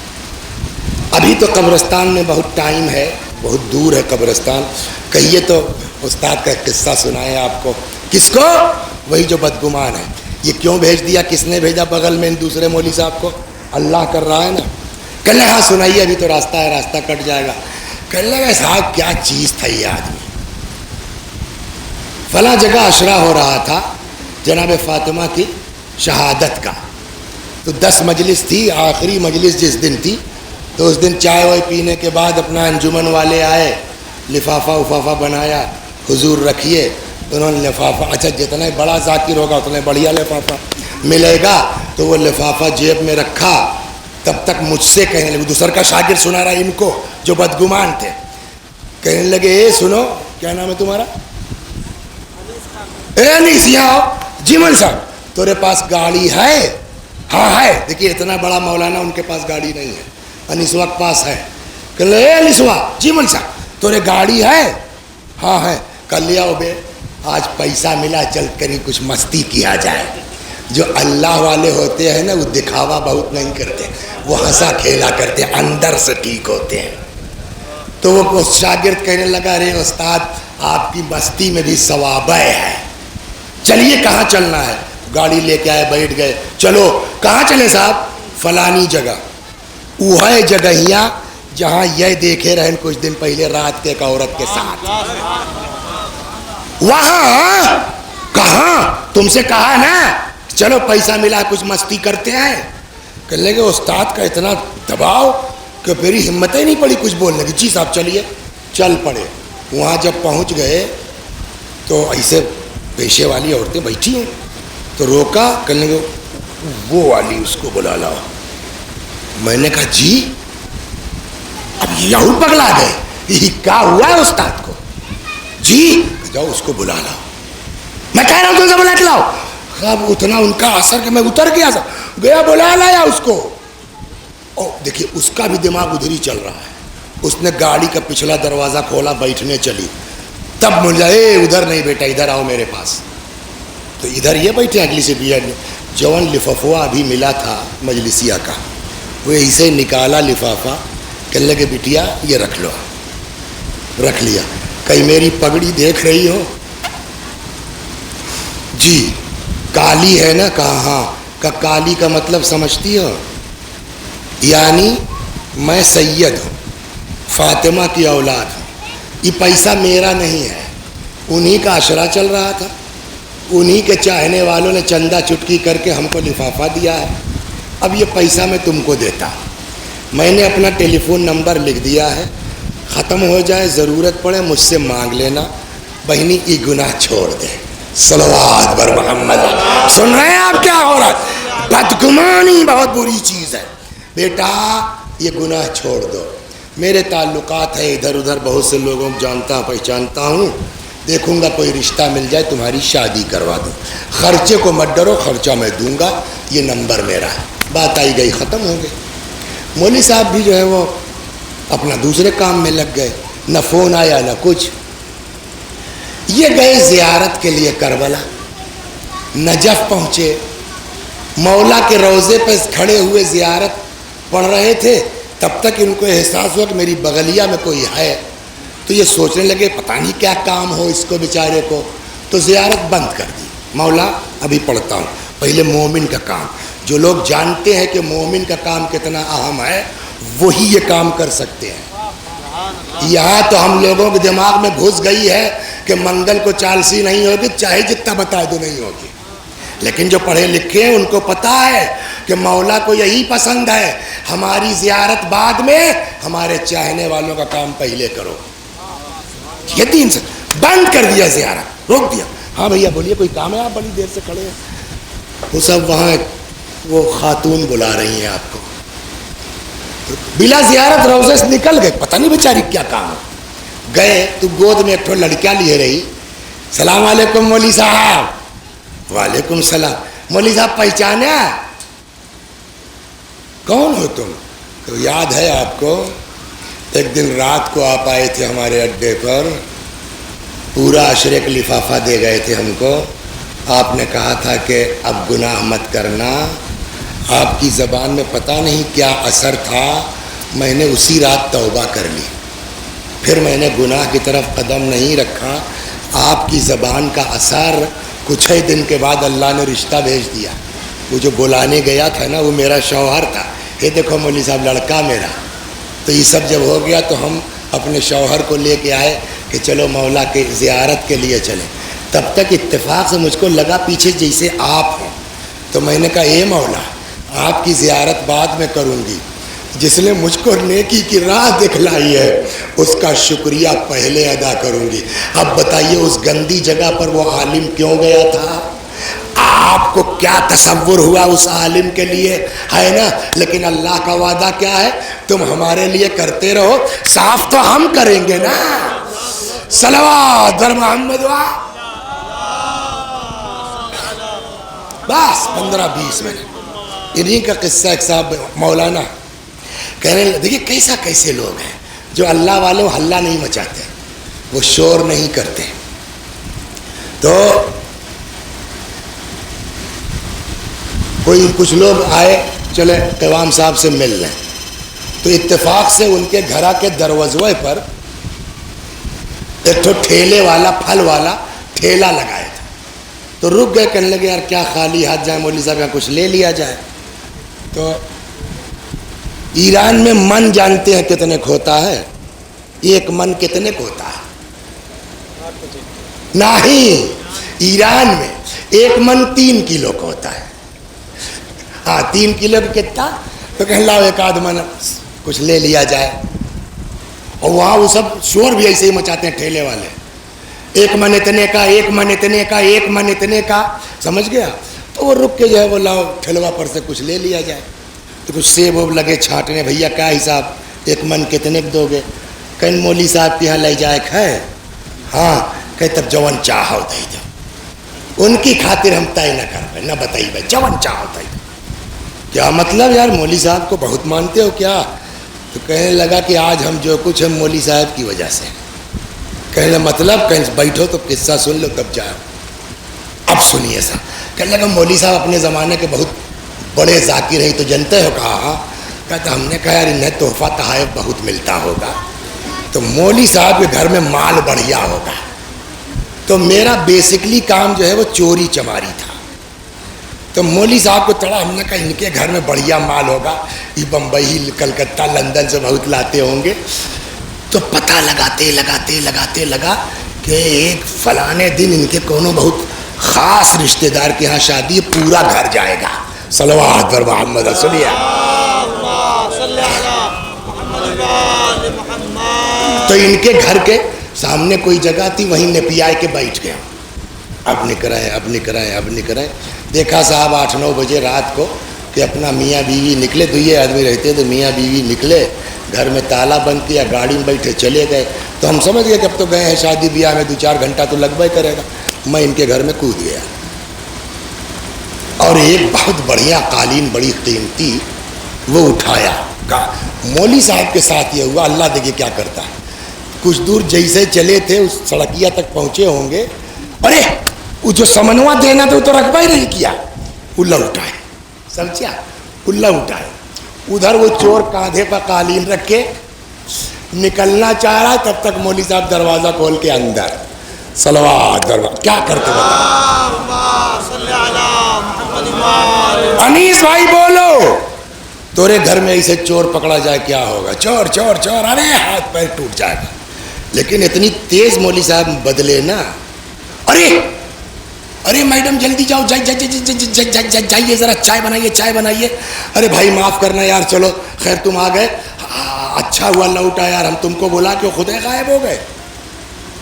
ابھی تو قبرستان میں بہت ٹائم ہے، بہت دور ہے قبرستان. کہیے تو استاد کا قصہ سنائے آپ کو. کس کو؟ وہی جو بدگمان ہے. یہ کیوں بھیج دیا؟ کس نے بھیجا بغل میں ان دوسرے مولوی صاحب کو؟ اللہ کر رہا ہے نا. کہنے ہاں سنائیے، ابھی تو راستہ ہے، راستہ کٹ جائے گا. کہنے لگا صاحب کیا چیز تھا یہ آدمی. فلاں جگہ عشرہ ہو رہا تھا جناب فاطمہ کی شہادت کا. تو 10 مجلس تھی، آخری مجلس جس دن تھی تو اس دن چائے وائے پینے کے بعد اپنا انجمن والے آئے، لفافہ وفافہ بنایا، حضور رکھیے. انہوں نے لفافہ، اچھا جتنا بڑا ذاکر ہوگا اتنا بڑھیا لفافہ ملے گا، تو وہ لفافہ جیب میں رکھا. تب تک مجھ سے کہنے لگے، دوسر کا شاگرد سنا رہا ان کو جو بدگمان تھے. کہنے لگے اے سنو، کیا نام ہے تمہارا؟ اے انیس، یہاں آؤ. جی مول صاحب تمہارے پاس گاڑی ہے؟ ہاں ہے. دیکھیے اتنا بڑا مولانا ان کے پاس گاڑی نہیں ہے. انیسوا کے پاس ہے. کہ لے انیسوا، جی مول صاحب تمہارے گاڑی ہے؟ ہاں ہے. کر لیا ہو بے، آج پیسہ ملا، چل کر کچھ مستی کیا جائے. جو اللہ والے ہوتے ہیں نا وہ دکھاوا بہت نہیں کرتے، وہ ہنسا کھیلا کرتے ہیں، اندر سے ٹھیک ہوتے ہیں. تو وہ شاگرد کہنے لگا ارے استاد آپ کی مستی میں بھی ثواب ہے، چلیے کہاں چلنا ہے؟ گاڑی لے کے آئے، بیٹھ گئے. چلو کہاں چلے صاحب؟ فلانی جگہ. وہ ہے جگہیاں جہاں یہ دیکھے رہے کچھ دن پہلے رات کے ایک عورت کے ساتھ. وہاں کہاں؟ تم سے کہا نا چلو پیسہ ملا کچھ مستی کرتے ہیں. کہنے لگے استاد کا اتنا دباؤ کہ میری ہمت ہی نہیں پڑی کچھ بولنے کی. جی صاحب چلیے. چل پڑے. وہاں جب پہنچ گئے تو ایسے پیشے والی عورتیں بیٹھی ہیں تو روکا. کہنے لگے وہ والی اس کو بلا لاؤ. میں نے کہا جی اب یہوں پگلا گئے، یہ کیا ہوا ہے استاد کو؟ جی جاؤ اس کو بلا لاؤ. میں کہہ رہا ہوں تم سے بلا کے لاؤ. اب اتنا ان کا اثر کہ میں اتر گیا گیا بلا لایا اس کو. اور دیکھیے اس کا بھی دماغ ادھر ہی چل رہا ہے. اس نے گاڑی کا پچھلا دروازہ کھولا، بیٹھنے چلی. تب مجھے اے ادھر نہیں بیٹا، ادھر آؤ میرے پاس. تو ادھر یہ بیٹھے اگلی سے بھی جون لفافہ ابھی ملا تھا مجلسیہ کا، وہ اسے نکالا لفافہ. کہنے لگے بٹیا یہ رکھ لو. رکھ لیا. کہیں میری پگڑی دیکھ رہی ہو؟ جی کالی ہے نا. کہا ہاں. کہ کالی کا مطلب سمجھتی ہو؟ یعنی میں سید ہوں، فاطمہ کی اولاد ہوں. یہ پیسہ میرا نہیں ہے، انہی کا عشرہ چل رہا تھا، انہی کے چاہنے والوں نے چندہ چٹکی کر کے ہم کو لفافہ دیا ہے. اب یہ پیسہ میں تم کو دیتا ہوں. میں نے اپنا ٹیلی فون نمبر لکھ دیا ہے، ختم ہو جائے ضرورت پڑے مجھ سے مانگ لینا. بہنی یہ گناہ چھوڑ دے. صلوات بر محمد. سن رہے ہیں آپ کیا ہو رہا ہے؟ بدگمانی بہت بری چیز ہے. بیٹا یہ گناہ چھوڑ دو. میرے تعلقات ہیں ادھر ادھر، بہت سے لوگوں کو جانتا پہچانتا ہوں. دیکھوں گا کوئی رشتہ مل جائے تمہاری شادی کروا دوں. خرچے کو مت ڈرو، خرچہ میں دوں گا، یہ نمبر میرا ہے. بات آئی گئی، ختم ہو گئی. مولوی صاحب بھی جو ہے وہ اپنا دوسرے کام میں لگ گئے، نہ فون آیا نہ کچھ. یہ گئے زیارت کے لیے کربلا. نجف پہنچے، مولا کے روضے پہ کھڑے ہوئے زیارت پڑھ رہے تھے. تب تک ان کو احساس ہوا کہ میری بغلیہ میں کوئی ہے. تو یہ سوچنے لگے پتہ نہیں کیا کام ہو اس کو بیچارے کو. تو زیارت بند کر دی. مولا ابھی پڑھتا ہوں. پہلے مومن کا کام، جو لوگ جانتے ہیں کہ مومن کا کام کتنا اہم ہے وہی یہ کام کر سکتے ہیں. یہاں تو ہم لوگوں کے دماغ میں گھس گئی ہے کہ منگل کو چالسی نہیں ہوگی، چاہے جتنا بتا دو نہیں ہوگی. لیکن جو پڑھے لکھے ہیں ان کو پتا ہے کہ مولا کو یہی پسند ہے، ہماری زیارت بعد میں، ہمارے چاہنے والوں کا کام پہلے کرو. یہ دین سے بند کر دیا، زیارت روک دیا. ہاں بھیا بولیے کوئی کام ہے؟ آپ بڑی دیر سے کھڑے ہیں. وہ سب وہاں وہ خاتون بلا رہی ہیں آپ کو. بلا زیارت روزے سے نکل گئے، پتہ نہیں بیچاری کیا کام ہے. گئے تو گود میں ایک ٹھو لڑکیاں لیے رہی. سلام علیکم مولوی صاحب. وعلیکم السلام. مولوی صاحب پہچانا؟ کون ہو تم؟ تو یاد ہے آپ کو ایک دن رات کو آپ آئے تھے ہمارے اڈے پر، پورا عشرے کا لفافہ دے گئے تھے ہم کو. آپ نے کہا تھا کہ اب گناہ مت کرنا. آپ کی زبان میں پتہ نہیں کیا اثر تھا، میں نے اسی رات توبہ کر لی. پھر میں نے گناہ کی طرف قدم نہیں رکھا. آپ کی زبان کا اثر، کچھ ہی دن کے بعد اللہ نے رشتہ بھیج دیا. وہ جو بلانے گیا تھا نا وہ میرا شوہر تھا. یہ دیکھو مولوی صاحب لڑکا میرا. تو یہ سب جب ہو گیا تو ہم اپنے شوہر کو لے کے آئے کہ چلو مولا کے زیارت کے لیے چلیں. تب تک اتفاق سے مجھ کو لگا پیچھے جیسے آپ ہوں. تو میں نے کہا اے مولا آپ کی زیارت بعد میں کروں گی، جس نے مجھ کو نیکی کی راہ دکھلائی ہے اس کا شکریہ پہلے ادا کروں گی. اب بتائیے اس گندی جگہ پر وہ عالم کیوں گیا تھا؟ آپ کو کیا تصور ہوا اس عالم کے لیے، ہے نا؟ لیکن اللہ کا وعدہ کیا ہے؟ تم ہمارے لیے کرتے رہو، صاف تو ہم کریں گے نا. صلوات بر محمد. بس 15-20 منٹ انہیں کا قصہ. ایک صاحب مولانا کہنے لگے دیکھیے کیسا کیسے لوگ ہیں جو اللہ والے ہلہ نہیں مچاتے، وہ شور نہیں کرتے. تو کچھ لوگ آئے چلے قوام صاحب سے مل لیں. تو اتفاق سے ان کے گھر کے دروازے پر ایک تو ٹھیلے والا پھل والا ٹھیلا لگائے تھے. تو رک گئے، کہنے لگے یار کیا خالی ہاتھ جائیں مولوی صاحب یہاں کچھ لے لیا جائے. تو ایران میں من جانتے ہیں کتنے کو ہوتا ہے؟ ایک من کتنے کو ہوتا ہے؟ نہیں، ایران میں ایک من 3 کلو کا ہوتا ہے. ہاں 3 کلو کا کتنا؟ تو کہنے لاؤ ایک آدھ من کچھ لے لیا جائے. اور وہاں وہ سب شور بھی ایسے ہی مچاتے ہیں ٹھیلے والے، ایک من اتنے کا، ایک من اتنے کا، ایک من اتنے کا، سمجھ گیا؟ تو وہ رک کے جو ہے وہ لاؤ ٹھیلوا پر سے کچھ لے لیا جائے. تو کچھ سیب ویب لگے چھانٹنے، بھیا کیا حساب، ایک من کتنے دو گے؟ کہیں مولوی صاحب کے یہاں لے جائے ہے. ہاں کہ تب جوان چاہو دے جاؤ، ان کی خاطر ہم طے نہ کر پائے، نہ بتائی بھائی جوان چاہو دے. کیا مطلب یار مولوی صاحب کو بہت مانتے ہو کیا؟ تو کہنے لگا کہ آج ہم جو کچھ ہم مولوی صاحب کی وجہ سے. کہنے لگا مطلب؟ کہیں بیٹھو تو قصہ سن لو تب جاؤ. اب سنیے سا. کہنے لگا مولوی صاحب اپنے زمانے کے بہت بڑے ذاکر ہیں تو جانتے ہو. کہا کہتا ہم نے کہا یار انہیں تحفہ تحائف بہت ملتا ہوگا، تو مولوی صاحب کے گھر میں مال بڑھیا ہوگا. تو میرا بیسکلی کام جو ہے وہ چوری چماری تھا. تو مولوی صاحب کو چڑھا، ہم نے کہا ان کے گھر میں بڑھیا مال ہوگا، یہ بمبئی کلکتہ لندن سے بہت لاتے ہوں گے. تو پتہ لگاتے لگا کہ ایک فلانے دن ان کے کونوں بہت خاص رشتہ دار کے ہاں شادی ہے، پورا گھر جائے گا. صلوات بر محمد. سنیے تو ان کے گھر کے سامنے کوئی جگہ تھی، وہیں نپیائے کے بیٹھ گیا. اب نکرائے. دیکھا صاحب 8-9 بجے رات کو کہ اپنا میاں بیوی نکلے. 2 آدمی رہتے تو میاں بیوی نکلے، گھر میں تالا بند کیا، گاڑی میں بیٹھے چلے گئے. تو ہم سمجھ گئے کہ اب تو گئے ہیں شادی بیاہ میں، 2-4 گھنٹہ تو لگبا ہی کرے گا. میں ان کے گھر میں کود گیا اور ایک بہت بڑھیا قالین بڑی قیمتی وہ اٹھایا. مولوی صاحب کے ساتھ یہ ہوا، اللہ دیکھے کیا کرتا ہے. کچھ دور جیسے چلے تھے اس سڑکیا تک پہنچے ہوں گے، ارے وہ جو سمنوا دینا تھا وہ تو رقبہ ہی نہیں کیا، اللہ اٹھائے. سمجھا؟ اللہ اٹھائے. ادھر وہ چور کاندھے پر قالین رکھ کے نکلنا چاہ رہا، تب تک مولوی صاحب دروازہ کھول کے اندر. صلوات دروازہ کیا کرتے بتا؟ انیس بھائی بولو، تورے گھر میں ایسے چور پکڑا جائے کیا ہوگا؟ چور چور چور، ارے ہاتھ پیر ٹوٹ جائے گا. لیکن اتنی تیز مولوی صاحب بدلے نا. ارے میڈم جلدی جاؤ، جائیے ذرا چائے بنائیے. ارے بھائی معاف کرنا یار، چلو خیر تم آ گئے، اچھا ہوا لوٹا یار، ہم تم کو بولا کہ خود غائب ہو گئے.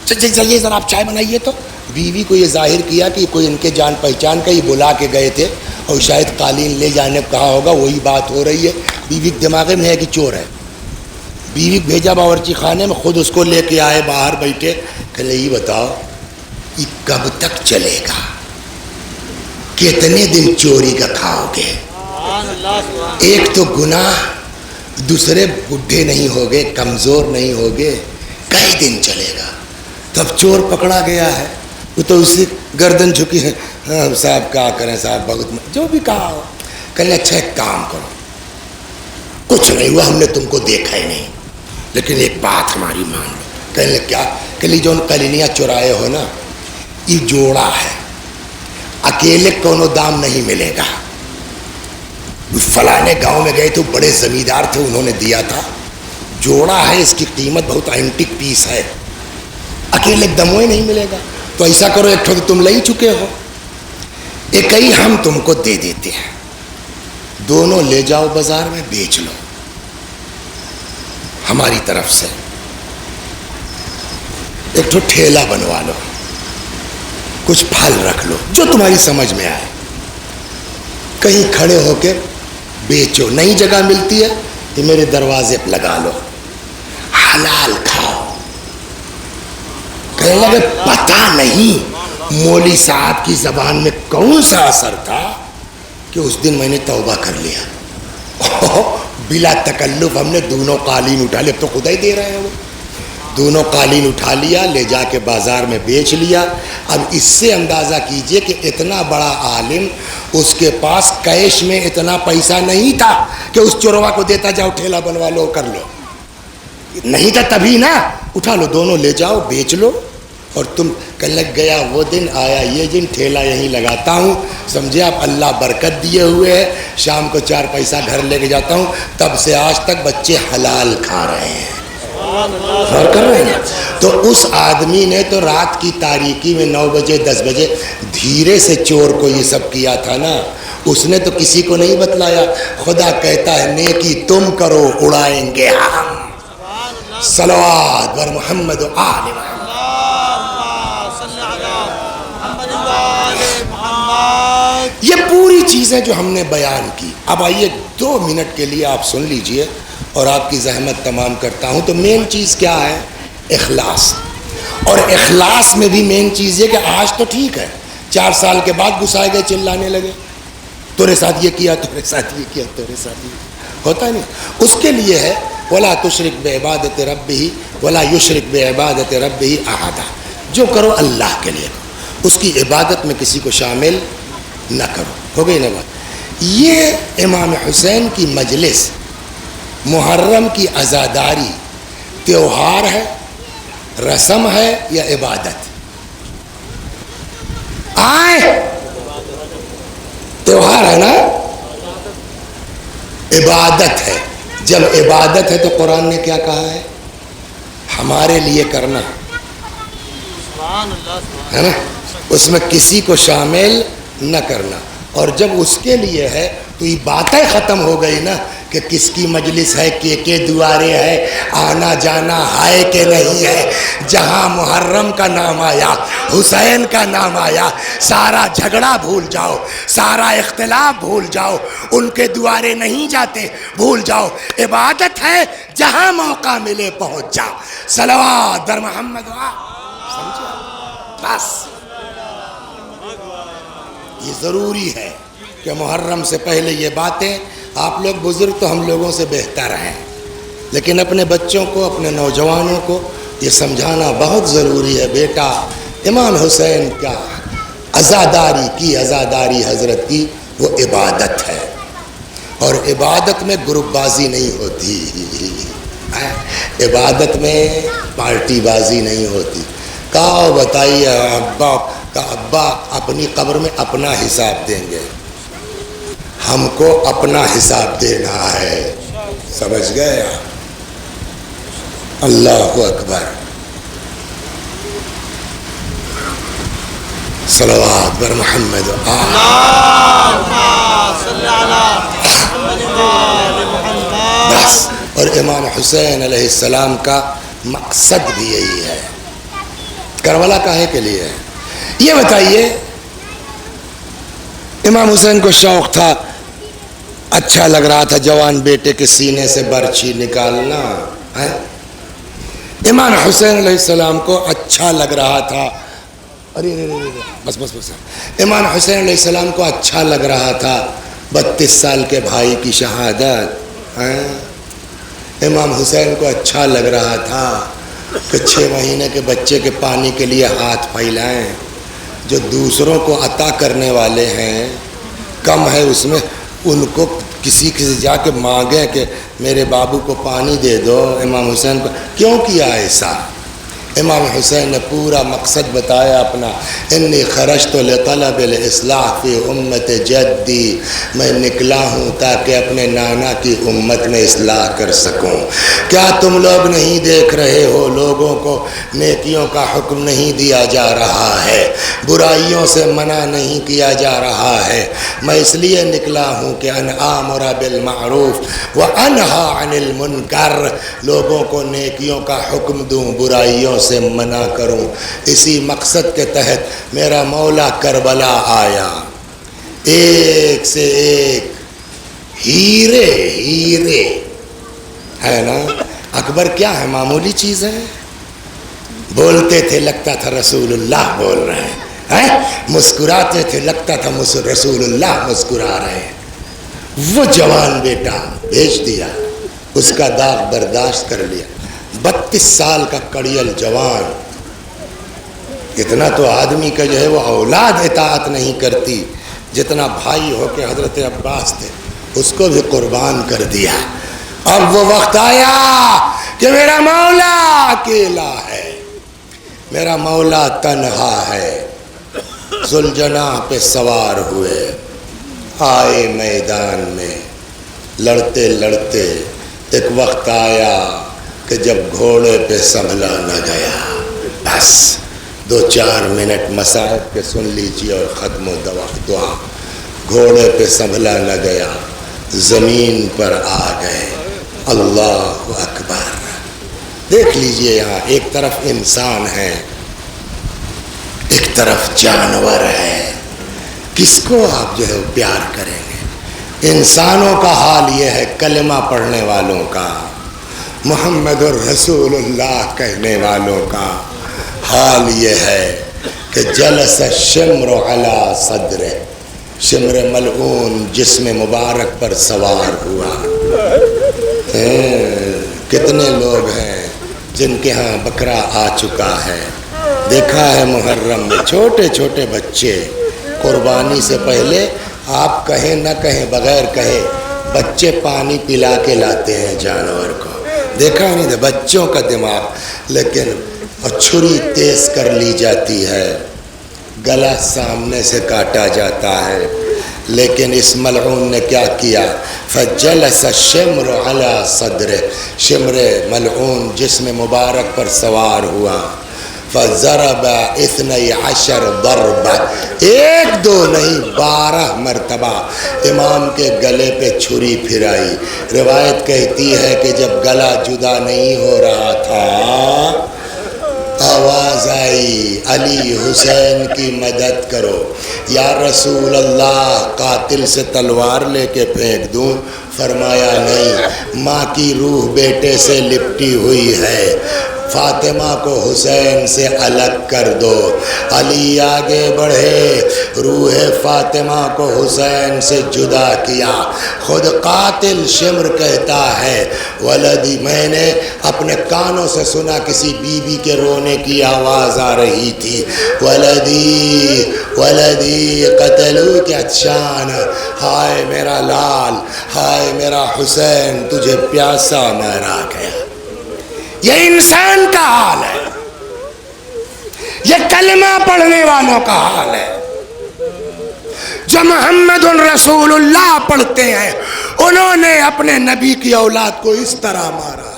چلیے ذرا آپ چائے بنائیے. تو بیوی کو یہ ظاہر کیا کہ کوئی ان کے جان پہچان کا ہی بلا کے گئے تھے اور شاید قالین لے جانے کو کہا ہوگا، وہی بات ہو رہی ہے. بیوی کے دماغ میں ہے کہ چور ہے. بیوی بھیجا باورچی خانے میں، خود اس کو لے کے آئے، باہر بیٹھے. کہ یہ بتاؤ یہ کب تک چلے گا؟ کتنے دن چوری کا کھاؤ گے؟ ایک تو گناہ، دوسرے بڈھے نہیں ہوگے، کمزور نہیں ہوگے، کئی دن چلے گا. تب چور پکڑا گیا ہے، وہ تو اسی گردن جھکی ہے. صاحب کیا کریں صاحب، بہت جو بھی کہا ہو. کہنے اچھا ایک کام کرو، کچھ نہیں ہوا، ہم نے تم کو دیکھا ہی نہیں، لیکن ایک بات ہماری مان لو، کہنے کیا کہ جو کلینیا چرائے ہو نا یہ جوڑا ہے, اکیلے کونو دام نہیں ملے گا. فلانے گاؤں میں گئے تو بڑے زمیندار تھے, انہوں نے دیا تھا, جوڑا ہے, اس کی قیمت بہت اینٹک پیس ہے, اکیلے دموئے نہیں ملے گا. تو ایسا کرو ایک تو تم لے ہی چکے ہو, ایک ہی ہم تم کو دے دیتے ہیں, دونوں لے جاؤ بازار میں بیچ لو ہماری طرف سے. ایک تو ٹھیلا بنوا لو, کچھ پھل رکھ لو جو تمہاری سمجھ میں آئے, کہیں کھڑے ہو کے بیچو. نئی جگہ ملتی ہے کہ میرے دروازے پہ لگا لو, حلال کھاؤ. کہنے لگے پتہ نہیں مولوی صاحب کی زبان میں کون سا اثر تھا کہ اس دن میں نے توبہ کر لیا. بلا تکلف ہم نے دونوں قالین اٹھا لیا, اب تو خدا ہی دے رہے ہیں, وہ دونوں قالین اٹھا لیا, لے جا کے بازار میں بیچ لیا. اب اس سے اندازہ کیجئے کہ اتنا بڑا عالم, اس کے پاس کیش میں اتنا پیسہ نہیں تھا کہ اس چوروا کو دیتا جاؤ ٹھیلا بنوا لو کر لو, نہیں تھا تبھی نا. اٹھا لو دونوں لے جاؤ بیچ لو. اور تم کہنے لگ گیا وہ دن آیا یہ دن, ٹھیلا یہیں لگاتا ہوں, سمجھے آپ اللہ برکت دیے ہوئے ہے, شام کو 4 پیسہ گھر لے کے جاتا ہوں, تب سے آج تک بچے حلال کھا رہے ہیں. غور کر رہے ہیں. تو اس آدمی نے تو رات کی تاریکی میں 9 بجے 10 بجے دھیرے سے چور کو یہ سب کیا تھا نا, اس نے تو کسی کو نہیں بتلایا. خدا کہتا ہے نیکی تم کرو اڑائیں گے ہم. صلوات بر محمد و آل محمد. یہ پوری چیزیں جو ہم نے بیان کی, اب آئیے 2 منٹ کے لیے آپ سن لیجئے اور آپ کی زحمت تمام کرتا ہوں. تو مین چیز کیا ہے؟ اخلاص. اور اخلاص میں بھی مین چیز یہ کہ آج تو ٹھیک ہے, 4 سال کے بعد گھسائے گئے, چلانے لگے تورے ساتھ یہ کیا, تورے ساتھ یہ کیا, تورے ساتھ یہ ہوتا ہے نہیں. اس کے لیے ہے ولا تشرک بعبادت ربہ ولا یشرک بعبادت ربہ احدا, جو کرو اللہ کے لیے کرو, اس کی عبادت میں کسی کو شامل نہ کرو. ہو گئی نا بات. یہ امام حسین کی مجلس محرم کی عزاداری تیوہار ہے, رسم ہے یا عبادت؟ آئے تیوہار ہے نا, عبادت ہے. جب عبادت ہے تو قرآن نے کیا کہا ہے؟ ہمارے لیے کرنا ہے نا, اس میں کسی کو شامل نہ کرنا. اور جب اس کے لیے ہے تو یہ باتیں ختم ہو گئی نا کہ کس کی مجلس ہے, کے دوارے ہے, آنا جانا ہے کہ نہیں ہے. جہاں محرم کا نام آیا, حسین کا نام آیا, سارا جھگڑا بھول جاؤ, سارا اختلاف بھول جاؤ, ان کے دوارے نہیں جاتے بھول جاؤ. عبادت ہے جہاں موقع ملے پہنچ جاؤ. صلوات بر محمد. سمجھے بس. یہ ضروری ہے کہ محرم سے پہلے یہ باتیں, آپ لوگ بزرگ تو ہم لوگوں سے بہتر ہیں, لیکن اپنے بچوں کو, اپنے نوجوانوں کو یہ سمجھانا بہت ضروری ہے. بیٹا امام حسین کا عزاداری کی, عزاداری حضرت کی وہ عبادت ہے, اور عبادت میں گروپ بازی نہیں ہوتی, عبادت میں پارٹی بازی نہیں ہوتی. کہا بتائیے ابا کا, ابا اپنی قبر میں اپنا حساب دیں گے, ہم کو اپنا حساب دینا ہے. سمجھ گئے؟ اللہ اکبر. صلوات بر محمد. بس. اور امام حسین علیہ السلام کا مقصد بھی یہی ہے. کربلا کاہے کے لیے ہے یہ بتائیے؟ امام حسین کو شوق تھا, اچھا لگ رہا تھا جوان بیٹے کے سینے سے برچھی نکالنا. امام حسین علیہ السلام کو اچھا لگ رہا تھا, ارے بس بس بس, امام حسین علیہ السلام کو اچھا لگ رہا تھا 32 سال کے بھائی کی شہادت. امام حسین کو اچھا لگ رہا تھا کہ 6 مہینے کے بچے کے پانی کے لیے ہاتھ پھیلائیں. جو دوسروں کو عطا کرنے والے ہیں, کم ہے اس میں, ان کو کسی سے جا کے مانگیں کہ میرے بابو کو پانی دے دو. امام حسین کو کیوں کیا ایسا؟ امام حسین نے پورا مقصد بتایا اپنا، انی خرجت لطلب الاصلاح فی امت جدی، میں نکلا ہوں تاکہ اپنے نانا کی امت میں اصلاح کر سکوں۔ کیا تم لوگ نہیں دیکھ رہے ہو لوگوں کو نیکیوں کا حکم نہیں دیا جا رہا ہے، برائیوں سے منع نہیں کیا جا رہا ہے؟ میں اس لیے نکلا ہوں کہ ان آمر بالمعروف وانہی عن المنکر، لوگوں کو نیکیوں کا حکم دوں، برائیوں سے منع کروں۔ اسی مقصد کے تحت میرا مولا کربلا آیا، ایک سے ایک ہیرے ہیرے، ہے نا؟ اکبر کیا ہے، معمولی چیز ہے؟ بولتے تھے لگتا تھا رسول اللہ بول رہے ہیں، مسکراتے تھے لگتا تھا رسول اللہ مسکرا رہے ہیں۔ وہ جوان بیٹا بھیج دیا، اس کا داغ برداشت کر لیا، 32 سال کا کڑیل جوان، اتنا تو آدمی کا جو ہے وہ اولاد اطاعت نہیں کرتی جتنا بھائی ہو کے حضرت عباس تھے، اس کو بھی قربان کر دیا۔ اب وہ وقت آیا کہ میرا مولا اکیلا ہے، میرا مولا تنہا ہے۔ ذوالجناح پہ سوار ہوئے، آئے میدان میں، لڑتے لڑتے ایک وقت آیا کہ جب گھوڑے پہ سنبھلا نہ گیا، بس 2-4 منٹ مسائب کے سن لیجیے اور ختم و دعا۔ گھوڑے پہ سنبھلا نہ گیا، زمین پر آ گئے، اللہ اکبر۔ دیکھ لیجئے یہاں ایک طرف انسان ہے، ایک طرف جانور ہے، کس کو آپ جو ہے پیار کریں گے؟ انسانوں کا حال یہ ہے، کلمہ پڑھنے والوں کا، محمد الرسول اللہ کہنے والوں کا حال یہ ہے کہ جلس الشمر علی صدر، شمر ملعون جسم مبارک پر سوار ہوا۔ کتنے لوگ ہیں جن کے ہاں بکرا آ چکا ہے، دیکھا ہے محرم میں چھوٹے چھوٹے بچے قربانی سے پہلے، آپ کہیں نہ کہیں بغیر کہے بچے پانی پلا کے لاتے ہیں جانور کو، دیکھا نہیں؟ بچوں کا دماغ، لیکن چھری تیز کر لی جاتی ہے، گلا سامنے سے کاٹا جاتا ہے، لیکن اس ملعون نے کیا کیا؟ فجلس الشمر علی صدر، شمر ملعون جسم مبارک پر سوار ہوا، فضرب 12 ضربہ، 1-2 نہیں 12 مرتبہ امام کے گلے پہ چھری پھرائی۔ روایت کہتی ہے کہ جب گلا جدا نہیں ہو رہا تھا، آواز آئی علی حسین کی مدد کرو، یا رسول اللہ قاتل سے تلوار لے کے پھینک دوں؟ فرمایا نہیں، ماں کی روح بیٹے سے لپٹی ہوئی ہے، فاطمہ کو حسین سے الگ کر دو۔ علی آگے بڑھے، روح فاطمہ کو حسین سے جدا کیا۔ خود قاتل شمر کہتا ہے ولدی، میں نے اپنے کانوں سے سنا کسی بی بی کے رونے کی آواز آ رہی تھی، ولدی ولدی قتلو کے عطشان، ہائے میرا لال، ہائے میرا حسین تجھے پیاسا مارا گیا۔ یہ انسان کا حال ہے، یہ کلمہ پڑھنے والوں کا حال ہے، جو محمد رسول اللہ پڑھتے ہیں انہوں نے اپنے نبی کی اولاد کو اس طرح مارا۔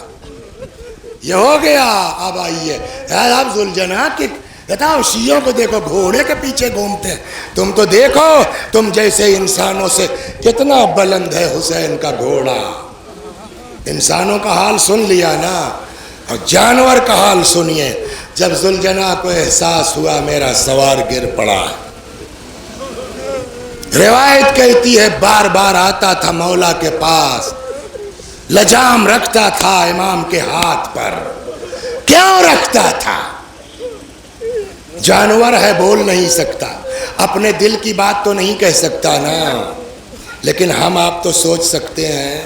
یہ ہو گیا۔ اب آئیے آپ ذوالجناح کی بتاؤ، شیعوں کو دیکھو گھوڑے کے پیچھے گھومتے ہیں، تم تو دیکھو تم جیسے انسانوں سے کتنا بلند ہے حسین کا گھوڑا۔ انسانوں کا حال سن لیا نا، اور جانور کا حال سنیے۔ جب ذوالجناح کو احساس ہوا میرا سوار گر پڑا، روایت کہتی ہے بار بار آتا تھا مولا کے پاس، لجام رکھتا تھا امام کے ہاتھ پر۔ کیوں رکھتا تھا؟ جانور ہے، بول نہیں سکتا، اپنے دل کی بات تو نہیں کہہ سکتا نا، لیکن ہم آپ تو سوچ سکتے ہیں۔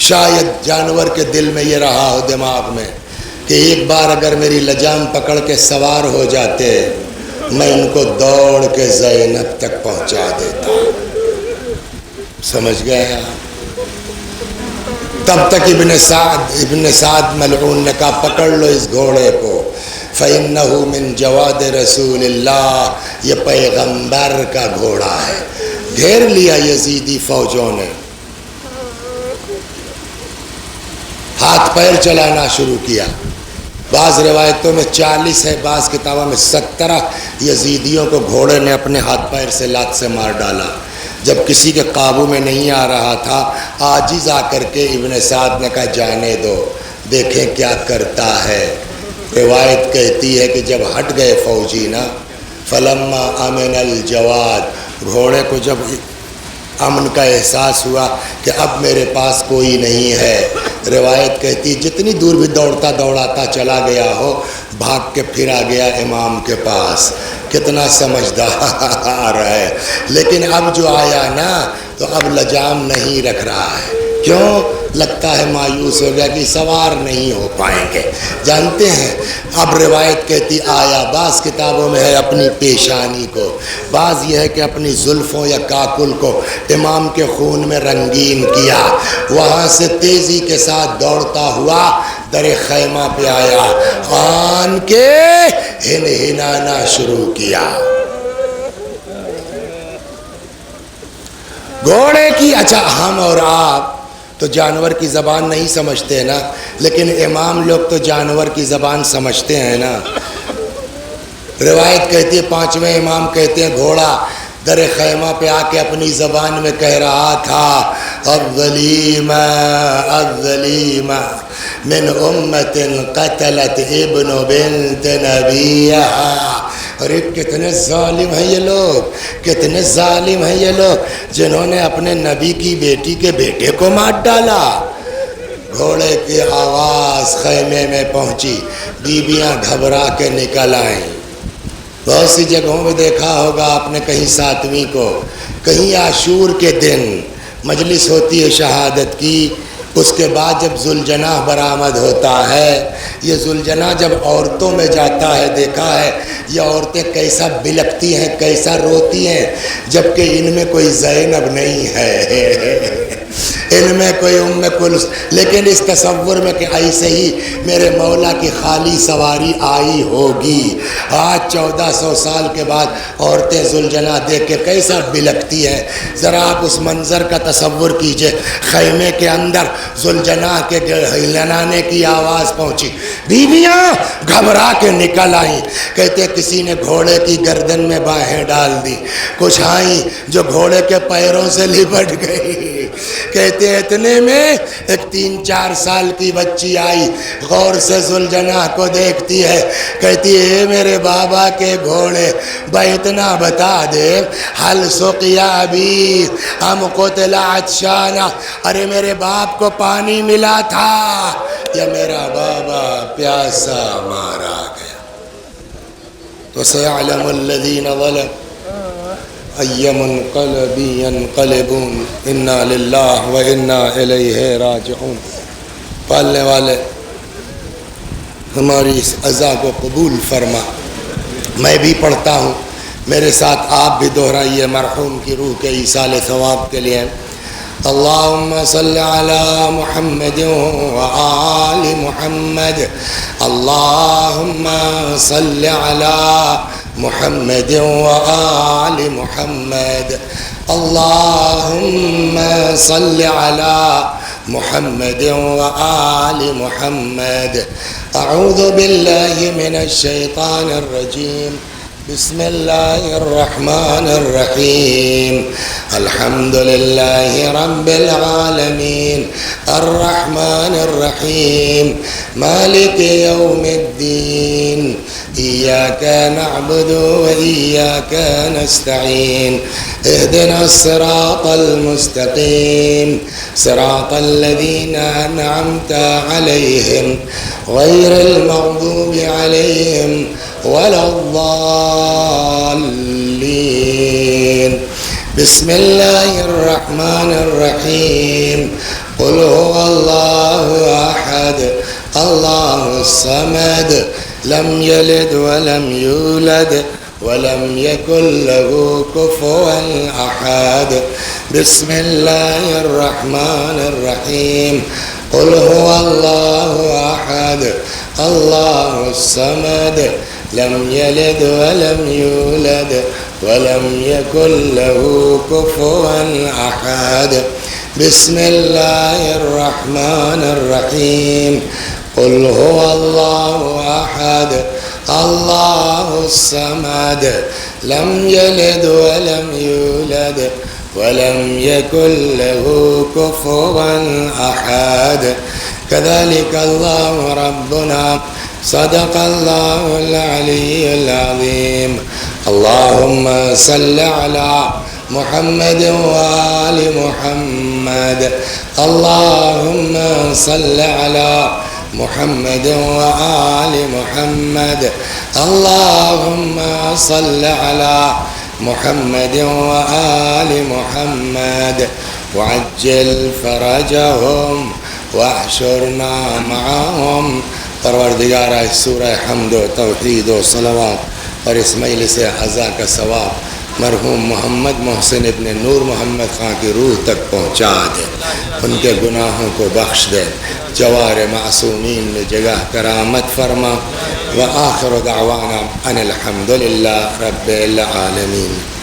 شاید جانور کے دل میں یہ رہا ہو، دماغ میں، کہ ایک بار اگر میری لجام پکڑ کے سوار ہو جاتے میں ان کو دوڑ کے زینب تک پہنچا دیتا۔ سمجھ گئے آپ؟ تب تک ابن سعد ملعون نے کہا پکڑ لو اس گھوڑے کو، فَإِنَّهُ مِن جَوَادِ رسول اللہ، یہ پیغمبر کا گھوڑا ہے۔ گھیر لیا یزیدی فوجوں نے، ہاتھ پیر چلانا شروع کیا۔ بعض روایتوں میں 40 ہے، بعض کتابوں میں 17 یزیدیوں کو گھوڑے نے اپنے ہاتھ پیر سے لات سے مار ڈالا۔ جب کسی کے قابو میں نہیں آ رہا تھا، عاجز آ کر کے ابن سعد نے کہا جانے دو، دیکھیں کیا کرتا ہے۔ روایت کہتی ہے کہ جب ہٹ گئے فوجی نا، فلما امن الجواد، گھوڑے کو جب امن کا احساس ہوا کہ اب میرے پاس کوئی نہیں ہے، روایت کہتی جتنی دور بھی دوڑتا دوڑاتا چلا گیا ہو، بھاگ کے پھر آ گیا امام کے پاس۔ کتنا سمجھدار ہے، لیکن اب جو آیا نا تو اب لجام نہیں رکھ رہا ہے۔ کیوں؟ لگتا ہے مایوس ہو گیا کہ سوار نہیں ہو پائیں گے۔ جانتے ہیں اب روایت کہتی آیا، بعض کتابوں میں ہے اپنی پیشانی کو، بعض یہ ہے کہ اپنی زلفوں یا کاکل کو امام کے خون میں رنگین کیا، وہاں سے تیزی کے ساتھ دوڑتا ہوا در خیمہ پہ آیا، آن کے ہنہنانا شروع کیا۔ گھوڑے کی، اچھا ہم اور آپ تو جانور کی زبان نہیں سمجھتے نا، لیکن امام لوگ تو جانور کی زبان سمجھتے ہیں نا۔ روایت کہتی ہے 5ویں امام کہتے ہیں گھوڑا در خیمہ پہ آ کے اپنی زبان میں کہہ رہا تھا الظلیمہ الظلیمہ من امت قتلت ابن بنت نبیہا۔ اور کتنے ظالم ہیں یہ لوگ، کتنے ظالم ہیں یہ لوگ جنہوں نے اپنے نبی کی بیٹی کے بیٹے کو مار ڈالا۔ گھوڑے کی آواز خیمے میں پہنچی، بیویاں گھبرا کے نکل آئیں۔ بہت سی جگہوں میں دیکھا ہوگا آپ نے، کہیں 7ویں کو، کہیں عاشور کے دن مجلس ہوتی ہے شہادت کی، اس کے بعد جب ذوالجناح برآمد ہوتا ہے، یہ ذوالجناح جب عورتوں میں جاتا ہے، دیکھا ہے یہ عورتیں کیسا بلکتی ہیں، کیسا روتی ہیں، جبکہ ان میں کوئی زینب نہیں ہے، ان میں کوئی ام کلثوم، لیکن اس تصور میں کہ ایسے ہی میرے مولا کی خالی سواری آئی ہوگی۔ آج 1400 سال کے بعد عورتیں ذوالجناح دیکھ کے کیسا بلکتی ہیں، ذرا آپ اس منظر کا تصور کیجئے۔ خیمے کے اندر ذوالجناح کے ہلہلانے کی آواز پہنچی، بیویاں گھبرا کے نکل آئیں، کہتے کسی نے گھوڑے کی گردن میں باہیں ڈال دی، کچھ آئیں جو گھوڑے کے پیروں سے لپٹ گئی، کہتے اتنے میں ایک 3-4 سال کی بچی آئی، غور سے ذوالجناح کو دیکھتی ہے، کہتی ہے میرے بابا کے گھوڑے، اتنا بتا دے حل سقیا ابی ام قتل عطشانا، ارے میرے باپ کو پانی ملا تھا یا میرا بابا پیاسا مارا گیا۔ تو سیعلم الذین ظلموا ای منقلب ینقلبون انا للہ و انا الیہ راجعون۔ پالنے والے ہماری اس عزا کو قبول فرما۔ میں بھی پڑھتا ہوں، میرے ساتھ آپ بھی دہرائیے مرحوم کی روح کے ایصال ثواب کے لیے۔ اللہم صل علی محمد و آل محمد، اللہم صل علی محمد و آل محمد، اللہم صل علی محمد و آل محمد۔ اعوذ باللہ من الشیطان الرجیم، بسم اللہ الرحمن الرحیم، الحمد للہ رب العالمین، الرحمن الرحیم، مالک یوم الدین، ایاک نعبد و ایاک نستعین، اہدنا الصراط المستقیم، صراط الذین انعمت علیہم غیر المغضوب علیہم ولا الضالین۔ بسم اللہ الرحمن الرحیم، قل هو اللہ احد اللہ الصمد، لم یلد ولم یولد ولم يكن له كفوا أحد. بسم الله الرحمن الرحيم. قل هو الله أحد الله الصمد لم يلد ولم يولد ولم يكن له كفوا أحد. بسم الله الرحمن الرحيم. قل هو الله أحد الله الصمد لم يلد ولم يولد ولم يكن له كفوا أحد. كذلك الله ربنا صدق الله العلي العظيم. اللهم صل على محمد وآل محمد. اللهم صل على محمد وآل محمد. اللهم صل على محمد وآل محمد وعجل فرجهم واحشرنا معهم. پروردگار اس سورہ حمد و توحید و صلوات اور اس مجلس عزا کا ثواب مرحوم محمد محسن ابن نور محمد خان کی روح تک پہنچا دے، ان کے گناہوں کو بخش دے، جوار معصومین میں جگہ کرامت فرما. وآخر دعوانا ان الحمد للہ رب العالمین.